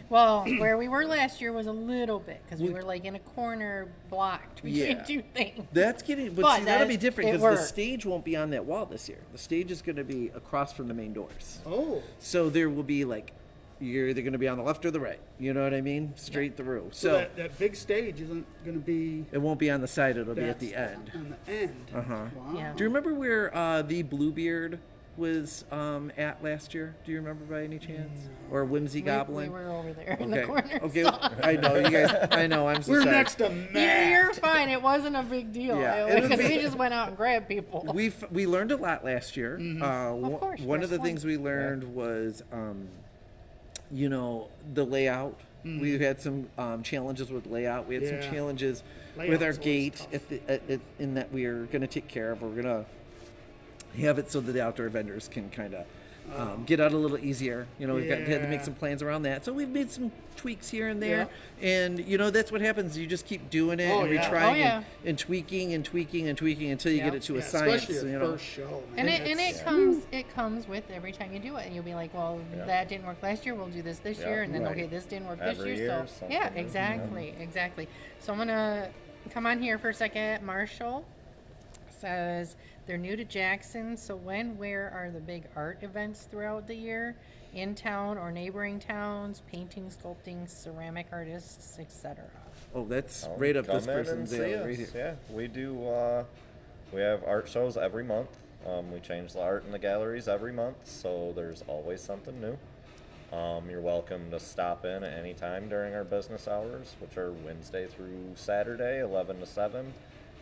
Well, where we were last year was a little bit because we were like in a corner blocked between Yeah. two things. that's getting, but, But see, that'll be that- different it because the worked. stage won't be on that wall this year. The stage is going to be across from the main doors. Oh, So there will be like, you're either going to be on the left or the right. You know what I mean? Straight through. so So that big stage isn't going to be it won't be on the side. It'll be at that's the end. On the end. Uh-huh. Wow. Yeah. Do you remember where the Bluebeard was at last year? Do you remember by any chance? Or Whimsy Goblin? We were over there in the corner. Okay. so- I know you guys. I know. I'm so We're sorry. next to Matt. You're fine. It wasn't a big deal. Yeah. Because we just went out and grabbed people. We learned a lot last year. Of course, One of the first things we learned was, you know, the layout. We had some challenges with layout. We had some Yeah. challenges with our Layout's always gate tough. in that we are going to take care of. We're going to have it so that the outdoor vendors can kind of get out a little easier. You know, we've had to make Yeah. some plans around that. So we've made some tweaks here and there. And, you know, that's what happens. You just keep doing it Oh, and yeah. retrying Oh, yeah. and tweaking and tweaking and tweaking until you Yeah. get it to a Yeah, science. especially You at know. first show, man. And That's- it comes with every time you do it, and you'll be like, well, Yeah. that didn't work last year. We'll do this Yeah. year, and then Right. okay, this didn't work Every this year, year. So something yeah, new, exactly. So I'm gonna come on here for a second. Marshall says they're new to Jackson. So when, where are the big art events throughout the year? In town or neighboring towns? Painting, sculpting, ceramic artists, etc. Oh, that's Oh, right up come this in and person's see alley right us. here. Yeah, we do. We have art shows every month. We change the art in the galleries every month, so there's always something new. You're welcome to stop in at any time during our business hours, which are Wednesday through Saturday, 11 to 7,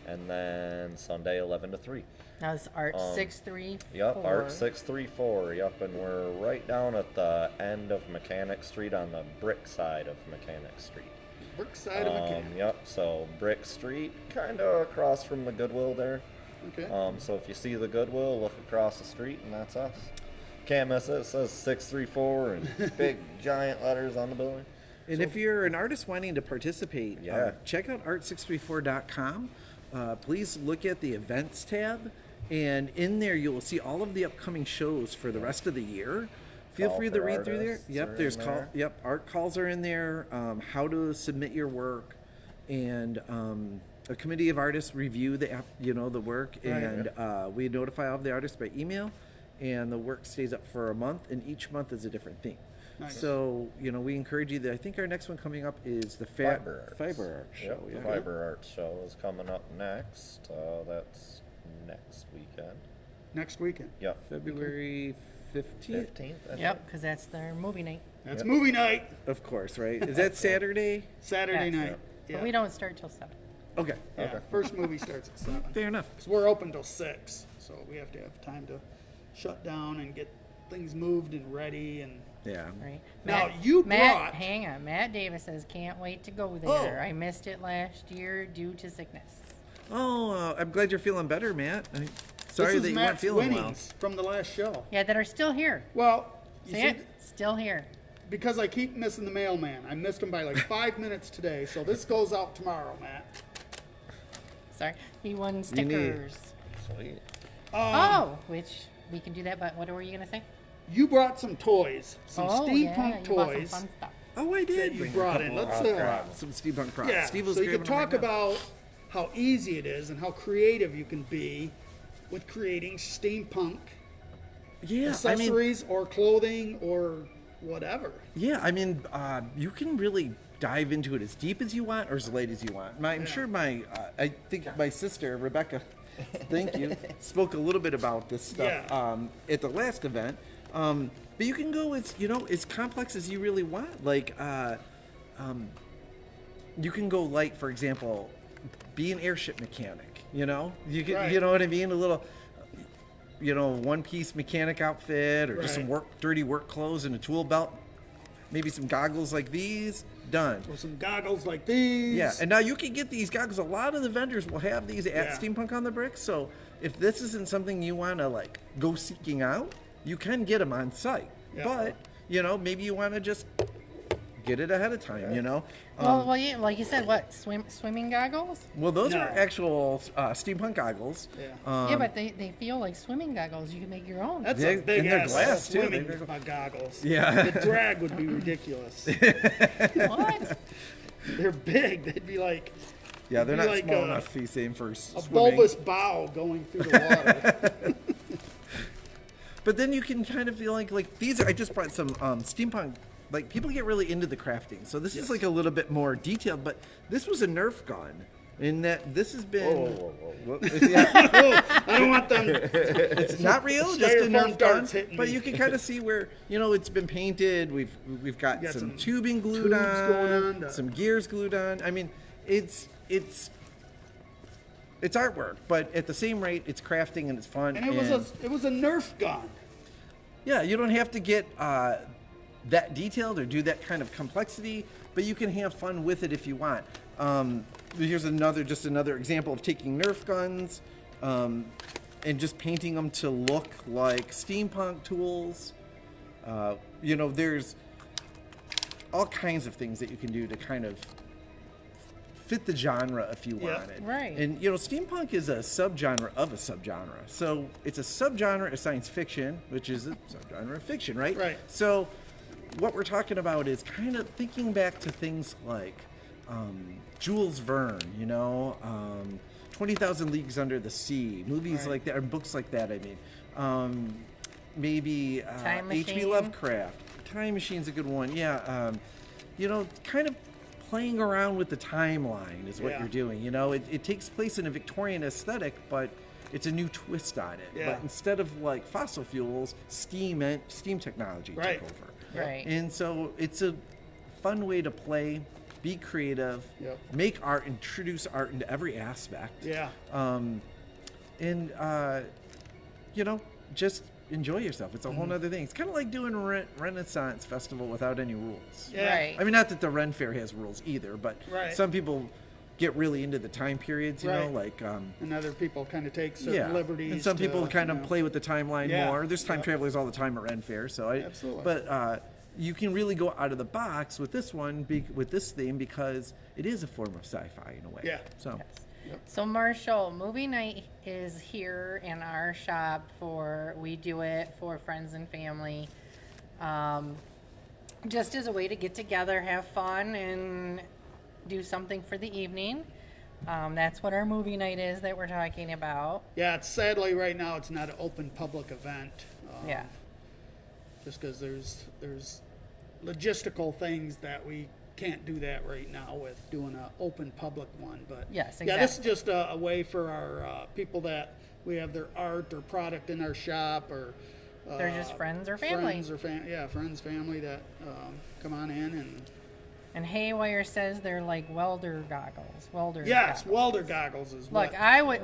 and then Sunday, 11 to 3. Now it's Art 634. Yep, Art 634. Yep, and we're right down at the end of Mechanic Street on the brick side of Mechanic Street. Brick side of a can. Yep, so Brick Street, kind of across from the Goodwill there. Okay. So if you see the Goodwill, look across the street, and that's us. Can't miss it. It says 634 and big giant letters on the building. And if you're an artist wanting to participate, Yeah. check out art634.com. Please look at the events tab, and in there you will see all of the upcoming shows for the rest of the year. Feel Call free to for read through there. artists are Yep, there's in call. there. Yep, art calls are in there. How to submit your work, and a committee of artists review the the work, and we notify all of the artists by email, and the work stays up for a month, and each month is a different theme. Nice. So we encourage you. I think our next one coming up is the Fiber Arts. Fiber Art show. Yep, yeah. the Fiber Arts show is coming up next. That's next weekend. Next weekend. Yep. February 15th. 15th. I think. Yep, because that's their movie night. That's movie night. Of course, right? Is that Saturday? Saturday Yes. night. But Yeah. we don't start till 7. Okay. Yeah. Okay. First movie starts at 7. Fair enough. 'Cause we're open till 6, so we have to have time to shut down and get things moved and ready. And Yeah. Right. Now, you Matt, brought- hang on. Matt Davis says, can't wait to go there. Oh. I missed it last year due to sickness. Oh, I'm glad you're feeling better, Matt. Sorry this is that you Matt's weren't feeling well. winnings from the last show. Yeah, that are still here. Well, you See see, it? Still here. because I keep missing the mailman. I missed him by like 5 minutes today, so this goes out tomorrow, Matt. Sorry. He won need- stickers. Sweet. Oh, which we can do that, but what were you going to say? You brought some toys, some oh, steampunk yeah, you bought some toys fun stuff. Oh, I did. that you bring a brought couple in. Let's of some steampunk props. yeah, Steve was so you grabbing can them talk right now. about how easy it is and how creative you can be with creating steampunk Yeah, I mean, accessories or clothing or whatever. yeah, I mean, you can really dive into it as deep as you want or as light as you want. I'm sure I think my sister Rebecca, thank you, spoke a little bit about this stuff Yeah. at the last event. But you can go as complex as you really want. Like, you can go light, for example, be an airship mechanic. You know, you could, Right. you know what I mean? A little, one-piece mechanic outfit, or just some Right. dirty work clothes and a tool belt. Maybe some goggles like these. Done. Or some goggles like these. Yeah, and now you can get these goggles. A lot of the vendors will have these at Yeah. Steampunk on the Bricks. So if this isn't something you want to like go seeking out, you can get them on site. Yeah. But maybe you want to just get it ahead of time. Well, yeah, like you said, what swimming goggles? Well, those No. are actual Steampunk goggles. Yeah. Yeah, but they feel like swimming goggles. You can make your own. That's They- a big and they're ass glass, too. swimming They're- goggles. Yeah. The drag would be ridiculous. What? They're big. They'd be like Yeah, they're It'd not be like small a- enough to be same for a swimming. bulbous bow going through the water. But then you can kind of feel like these. I just brought some Steampunk. Like people get really into the crafting, so this is like a little bit more detailed. But this was a Nerf gun, in that this has been. Whoa. Yeah, Oh, I don't want them. it's not real, just a Styrofoam Nerf gun. darts hitting But me. you can kind of see where it's been painted. We've got Got some some tubing glued tubes on, going on, some gears glued on. I mean, it's artwork, but at the same rate, it's crafting and it's fun. And it was a Nerf gun. Yeah, you don't have to get that detailed or do that kind of complexity, but you can have fun with it if you want. Here's another example of taking Nerf guns and just painting them to look like steampunk tools. There's all kinds of things that you can do to kind of fit the genre if you Yeah. want it. Right. And steampunk is a subgenre of a subgenre. So it's a subgenre of science fiction, which is a subgenre of fiction, right? Right. So what we're talking about is kind of thinking back to things like Jules Verne, 20,000 Leagues Under the Sea, movies Right. like that, or books like that, I mean. Maybe Time H.P. Machine. Lovecraft. Time Machine's a good one, yeah. Kind of playing around with the timeline is what Yeah. you're doing. It takes place in a Victorian aesthetic, but it's a new twist on it. Yeah. But instead of like fossil fuels, steam technology Right. took over. Right. And so it's a fun way to play, be creative, Yep. make art, introduce art into every aspect. Yeah. And just enjoy yourself. It's a whole nother thing. It's kind of like doing a Renaissance festival without any rules. Yeah. Right. I mean, not that the Ren Fair has rules either, but Right. some people get really into the time periods, Right. like And other people kind of take certain yeah. liberties. And some people to, kind of play with the timeline Yeah. more. There's time Yeah. travelers all the time at Ren Fair, so Absolutely. But you can really go out of the box with this one, with this theme, because it is a form of sci-fi in a way. Yeah. So. So Marshall, movie night is here in our shop we do it for friends and family. Just as a way to get together, have fun, and do something for the evening. That's what our movie night is that we're talking about. Yeah, it's sadly right now it's not an open public event. Yeah. Just because there's logistical things that we can't do that right now with doing an open public one. But Yes, yeah, this is exactly. just a way for our people that we have their art or product in our shop, or They're just friends or family. Friends, family that come on in And Haywire says they're like welder goggles. yes, goggles. welder goggles is what.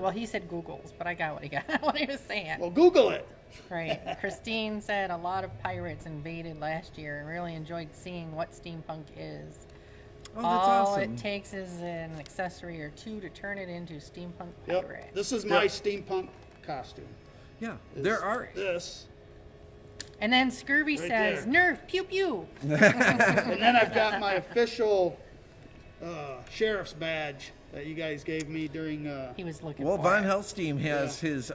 Look, he said Googles, but I got what he was saying. Well, Google it. Right. Christine said a lot of pirates invaded last year and really enjoyed seeing what steampunk is. Oh, that's All awesome. it takes is an accessory or two to turn it into steampunk Yep. pirate. This is my steampunk costume. Yeah, is there are. this. And then Scurvy Right says, there. Nerf, pew pew. And then I've got my official sheriff's badge that you guys gave me during. He was looking Well, for Von it. Hellstein has his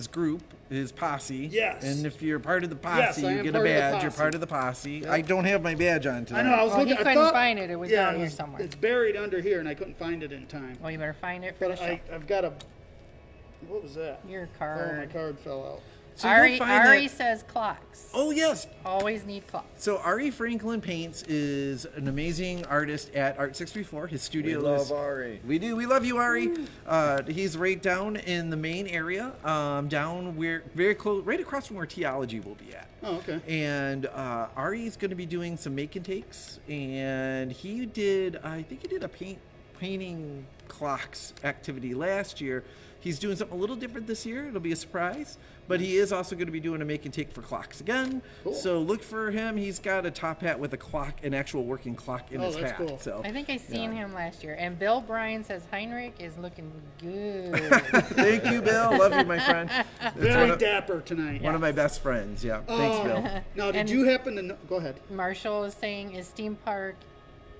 group, his posse. Yes. And if you're part of the posse, Yes, I you am get a part of the badge. You're posse. part of the posse. I don't have my badge on tonight. I know. I was Well, he looking. I couldn't thought- find it. It was yeah, down here somewhere. It's buried under here, and I couldn't find it in time. Well, you better find it for But the show. I've got a. What was that? Your Oh, my card. card fell out. So you'll Ari find that- says clocks. Oh yes. Always need clocks. So Ari Franklin Paints is an amazing artist at Art 634. His We studio love is. Ari. We do. We love you, Ari. He's right down in the main area, down where very close, right across from where Teology will be at. Oh, okay. And Ari's going to be doing some make and takes, and he did. I think he did a paint painting clocks activity last year. He's doing something a little different this year. It'll be a surprise. But he is also going to be doing a make and take for clocks again. Cool. So look for him. He's got a top hat with a clock, an actual working clock in his that's hat. cool. So I think I seen him last year. And Bill Bryan says Heinrich is looking good. Thank you, Bill. Love you, my friend. That's Very dapper tonight. one of my best friends. Yeah. Thanks, Bill. Now, did And- you happen to know? Go ahead. Marshall is saying, is Steampunk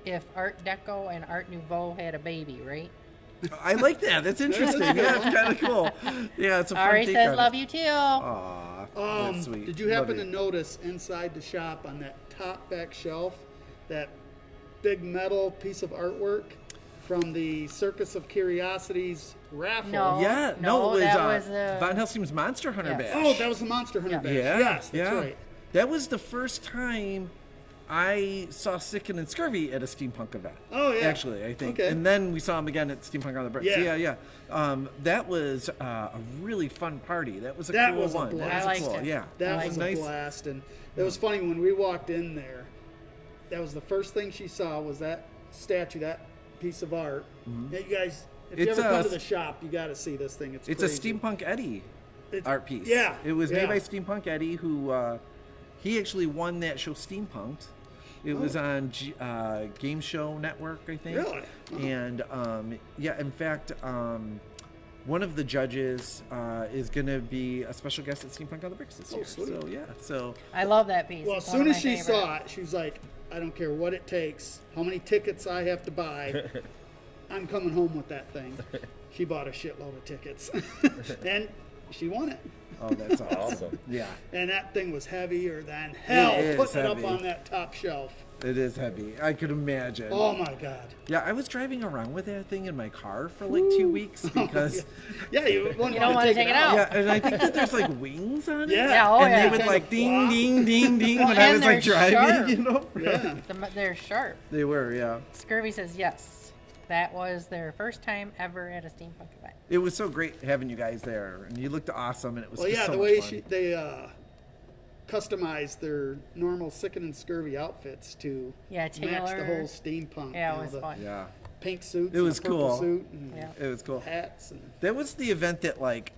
if Art Deco and Art Nouveau had a baby, right? I like that. That's interesting. Yeah, it's kind of cool. Yeah, it's a fun Ari take says, on love it. you too. Aw, that's sweet. Did you Love happen to notice inside the shop on that top back shelf that big metal piece of artwork from the Circus of Curiosities raffle? No. Yeah, No, it was, that was, Von Helsing's Monster Hunter Yes. badge. Oh, that was the Monster Hunter badge. Yeah, Yes, that's yeah. right. That was the first time I saw Sicken and Scurvy at a steampunk event. Oh, yeah. Actually, I think. Okay. And then we saw him again at Steampunk on the Bricks. Yeah. Yeah. That was a really fun party. That was a That cool was a one. blast. That was I liked cool. it. Yeah. That I was liked a nice. blast. And it was funny when we walked in there, that was the first thing she saw was that statue, that piece of art. Yeah, you guys, if you It's ever come a- to the shop, you got to see this thing. It's It's crazy. a Steampunk Eddie It's- art piece. Yeah. It was yeah. made by Steampunk Eddie, who he actually won that show Steampunked. It was on Game Show Network, I think. Really? And in fact, one of the judges is going to be a special guest at Steampunk on the Bricks this year. sweet. So yeah, so I love that piece. Well, It's as one soon of as my she favorite. saw it, she was like, I don't care what it takes, how many tickets I have to buy, I'm coming home with that thing. She bought a shitload of tickets. And she won it. oh, that's awesome. Awesome. Yeah, And that thing was heavier than hell, It is putting it up heavy. on that top shelf. it is heavy. I could imagine. Oh my God. Yeah, I was driving around with that thing in my car for like 2 weeks because. Yeah, you wouldn't You don't want to take take it out. Yeah, and I think that there's like wings on it. Yeah. Yeah, oh and yeah. they would Kinda like ding, flop. ding, ding, ding when I and was like they're driving, sharp. you know? Yeah. They're sharp. They were, yeah. Scurvy says yes. That was their first time ever at a steampunk event. It was so great having you guys there, and you looked awesome, and it was Well, just yeah, so the much way fun. they customized their normal Sicken and Scurvy outfits to Yeah, match the Taylor. whole steampunk. Yeah, you it know, was the fun. Yeah, Pink suits. It was and a purple cool. Suit and Yeah. it was cool. hats and That was the event that like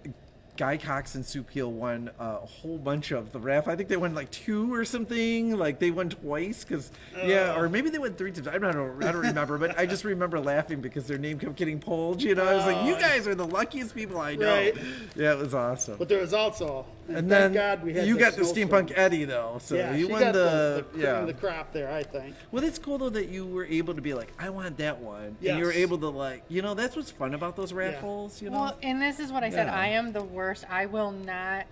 Guy Cox and Soup Heel won a whole bunch of the raffle. I think they won like 2 or something. Like they won twice because or maybe they won 3 times. I don't remember, but I just remember laughing because their name kept getting pulled. You know, I was like, you guys are the luckiest people I know. Right. Yeah, it was awesome. But there was also, And thank then God we had you the got the snowstorm. Steampunk Eddie though, so Yeah, you she won got the cream yeah. of the crop there, I think. Well, it's cool though that you were able to be like, I want that one, and you were Yes. able to like, you know, that's what's fun about those raffles, you know. Well, and this is what I said. Yeah. I am the worst. I will not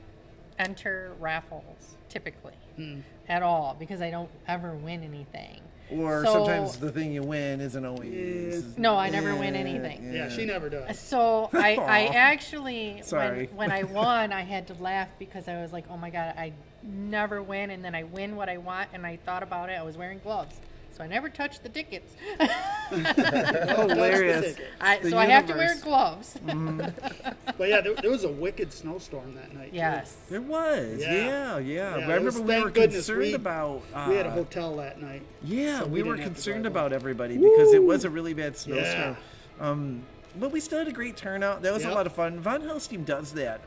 enter raffles typically at all because I don't ever win anything. Or So- sometimes the thing you win isn't always. No, I never win anything. Yeah, she never does. So I Aw. actually, Sorry. when I won, I had to laugh because I was like, oh my God, I never win. And then I win what I want. And I thought about it. I was wearing gloves. So I never touched the tickets. Hilarious. The So I have to wear universe. gloves. But yeah, there was a wicked snowstorm that night. too. Yes. There was, Yeah. yeah. Yeah, I it was- remember we thank were goodness concerned about. We had a hotel that night. Yeah, so we were didn't have to concerned drive about home. everybody because it was a really bad snowstorm. Yeah. But we still had a great turnout. That was a Yep. lot of fun. Von Hellstein does that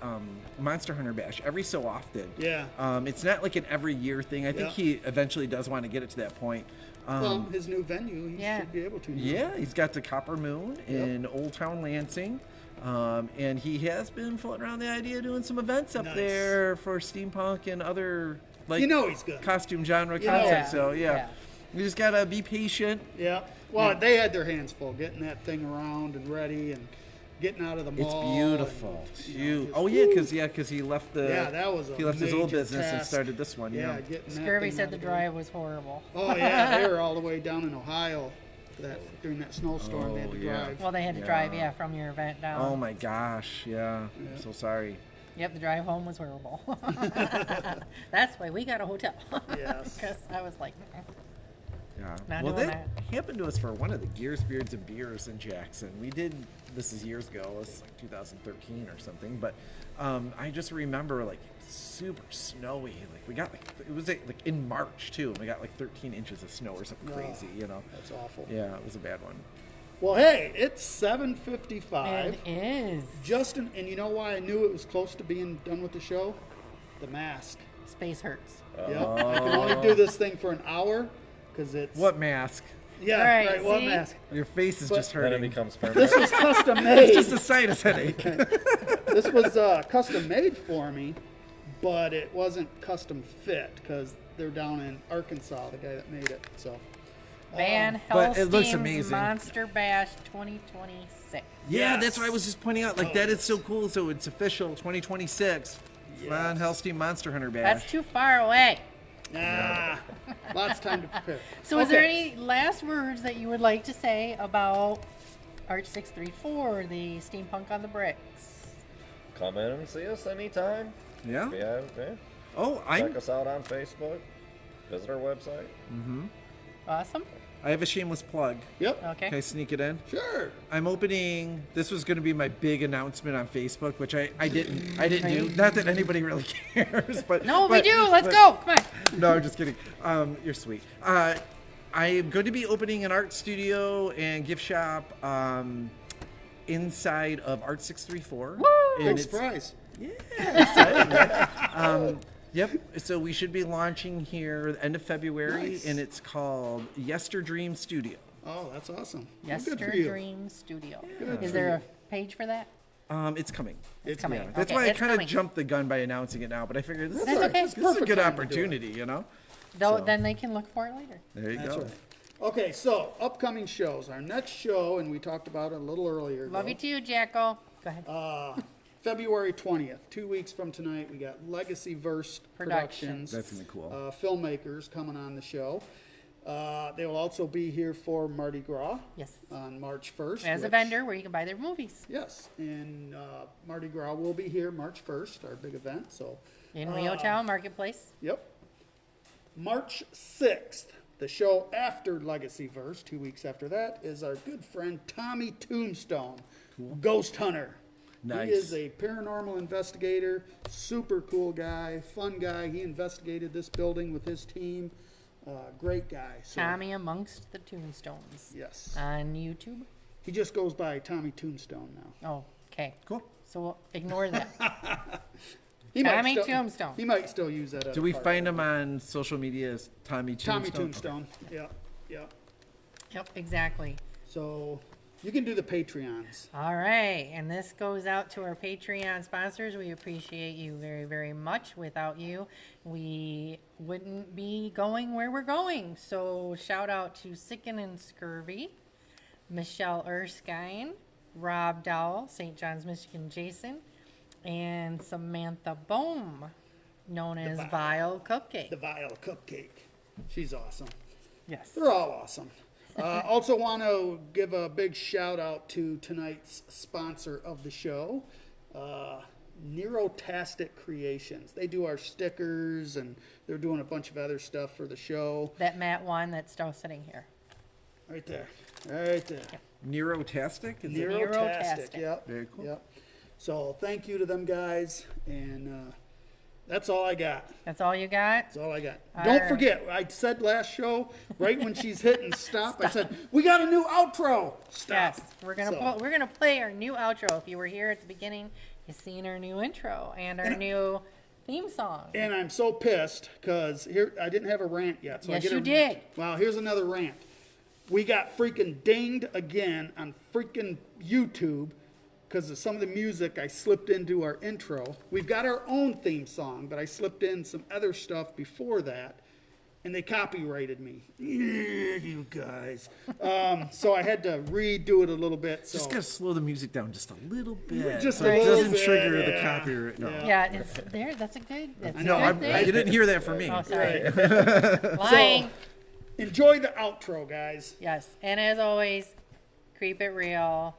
Monster Hunter Bash every so often. Yeah. It's not like an every year thing. I think Yep. he eventually does want to get it to that point. Well, his new venue, he Yeah. should be able to. now. Yeah, he's got the Copper Moon in Old Town Lansing. And he has been floating around the idea of doing some events up Nice. there for steampunk and other like You know he's good. costume genre You know concepts. he's So good. yeah. Yeah. You just gotta be patient. Yeah. Well, they had their hands full getting that thing around and ready and getting out of the It's mall. beautiful. and, Huge. just- Oh yeah, because he left the that was a he left his old major business and task. started this one. Yeah. getting that Scurvy thing said out the of there. drive was horrible. Oh yeah, they were all the way down in Ohio during that snowstorm. They had to Oh, yeah. drive. Well, they had to Yeah. drive, from your event down. Oh my gosh. Yeah. I'm so sorry. Yep, the drive home was horrible. That's why we got a hotel. Yes. Because I was like, Yeah. Not well, doing that happened to us for one of the Gears, Beards, and Beers in Jackson. We did, this is years ago, it was like 2013 or something, but I just remember like super snowy. Like we got it was like in March too, and we got like 13 inches of snow or something Oh. crazy, you know? That's awful. Yeah, it was a bad one. Well, hey, it's 7:55. It is. Justin, and you know why I knew it was close to being done with the show? The mask. Space hurts. Yep. I can only do this thing for an hour because it's What mask? Yeah, Right, right. What see? mask? Your face is just Then it hurting. becomes This permanent. was custom It's made. just a sinus headache. This was custom made for me, but it wasn't custom fit because they're down in Arkansas. The guy that made it. So Van But it looks Helsing's amazing. Monster Bash 2026. Yeah, Yes. that's what I was just pointing out. Like, that is so cool. So it's official, 2026. Von Hellstein Monster Hunter Bash. That's too far away. lots of time to prepare. So, is there Okay. any last words that you would like to say about Arch 634, the Steampunk on the Bricks? Come in and see us anytime. Yeah? Yeah. Oh, Check us out on Facebook. Visit our website. Awesome. I have a shameless plug. Yep. Okay. Can I sneak it in? Sure. I'm opening. This was going to be my big announcement on Facebook, which I didn't do. Not that anybody really cares, but No, we but- do. Let's but- go. Come on. No, I'm just kidding. You're sweet. I am going to be opening an art studio and gift shop inside of Art 634. Woo! And Big it's- surprise. Yep. So we should be launching here the end of February, Nice. and it's called Yester Dream Studio. Oh, that's awesome. Well, Yes, good for you. Dream Studio. Good Is for there you. a page for that? It's coming. It's coming. yeah. That's Okay, why I it's kind of coming. jumped the gun by announcing it now, but I figured this, That's is, okay. this is a Perfect good time to do it. opportunity, you know? Though, So- then they can look for it later. There you That's go. right. Okay, so upcoming shows. Our next show, and we talked about it a little earlier. Love ago, you too, Jacko. Go ahead. February 20th, 2 weeks from tonight, we got Legacy Verse Productions. That's gonna be cool. Filmmakers coming on the show. They will also be here for Mardi Gras Yes. on March 1st. As a which- vendor where you can buy their movies Yes, and Mardi Gras will be here March 1st, our big event. So, in Rio Town Marketplace. yep. March 6th, the show after Legacy Verse, 2 weeks after that, is our good friend Tommy Tombstone, Ghost Hunter. Nice. He is a paranormal investigator, super cool guy, fun guy. He investigated this building with his team. Great guy. So, Tommy Amongst the Tombstones. yes. On YouTube. He just goes by Tommy Tombstone now. Oh, okay. Cool. So we'll ignore that. He Tommy still, Tombstone. He might still use that. Do we find him on social media as Tommy Tombstone? Tommy Tombstone. Yeah, yeah. Yep, exactly. So you can do the Patreons. All right, and this goes out to our Patreon sponsors. We appreciate you very, very much. Without you, we wouldn't be going where we're going. So shout out to Sicken and Scurvy, Michelle Erskine, Rob Dowell, St. John's, Michigan Jason, and Samantha Bohm, known as Vile Cupcake. The Vile Cupcake. She's awesome. Yes. They're all awesome. Also want to give a big shout out to tonight's sponsor of the show, Neurotastic Creations. They do our stickers and they're doing a bunch of other stuff for the show. That Matt one that's still sitting here. Right there. Right there. Neurotastic? Is it? Neurotastic. Yep. Very cool. Yep. So thank you to them guys. And that's all I got. That's all you got? That's all I got. All Don't right. forget, I said last show, right when she's hitting stop, I said, we got a new outro. Stop. Yes, we're gonna So, we're gonna play our new outro. If you were here at the beginning, you've seen our new intro and our new theme song. And I'm so pissed because here I didn't have a rant yet. So I Yes, get you did. Well, here's another rant. We got freaking dinged again on freaking YouTube because of some of the music I slipped into our intro. We've got our own theme song, but I slipped in some other stuff before that, and they copyrighted me. Yeah, you guys. So I had to redo it a little bit. So Just gotta slow the music down just a little bit, Just so a it little doesn't bit, trigger the yeah. copyright. No, Yeah, it's there. That's a good. That's I a know, good you thing. didn't hear that from me. Oh, sorry. Lying. enjoy the outro, guys. Yes, and as always, keep it real.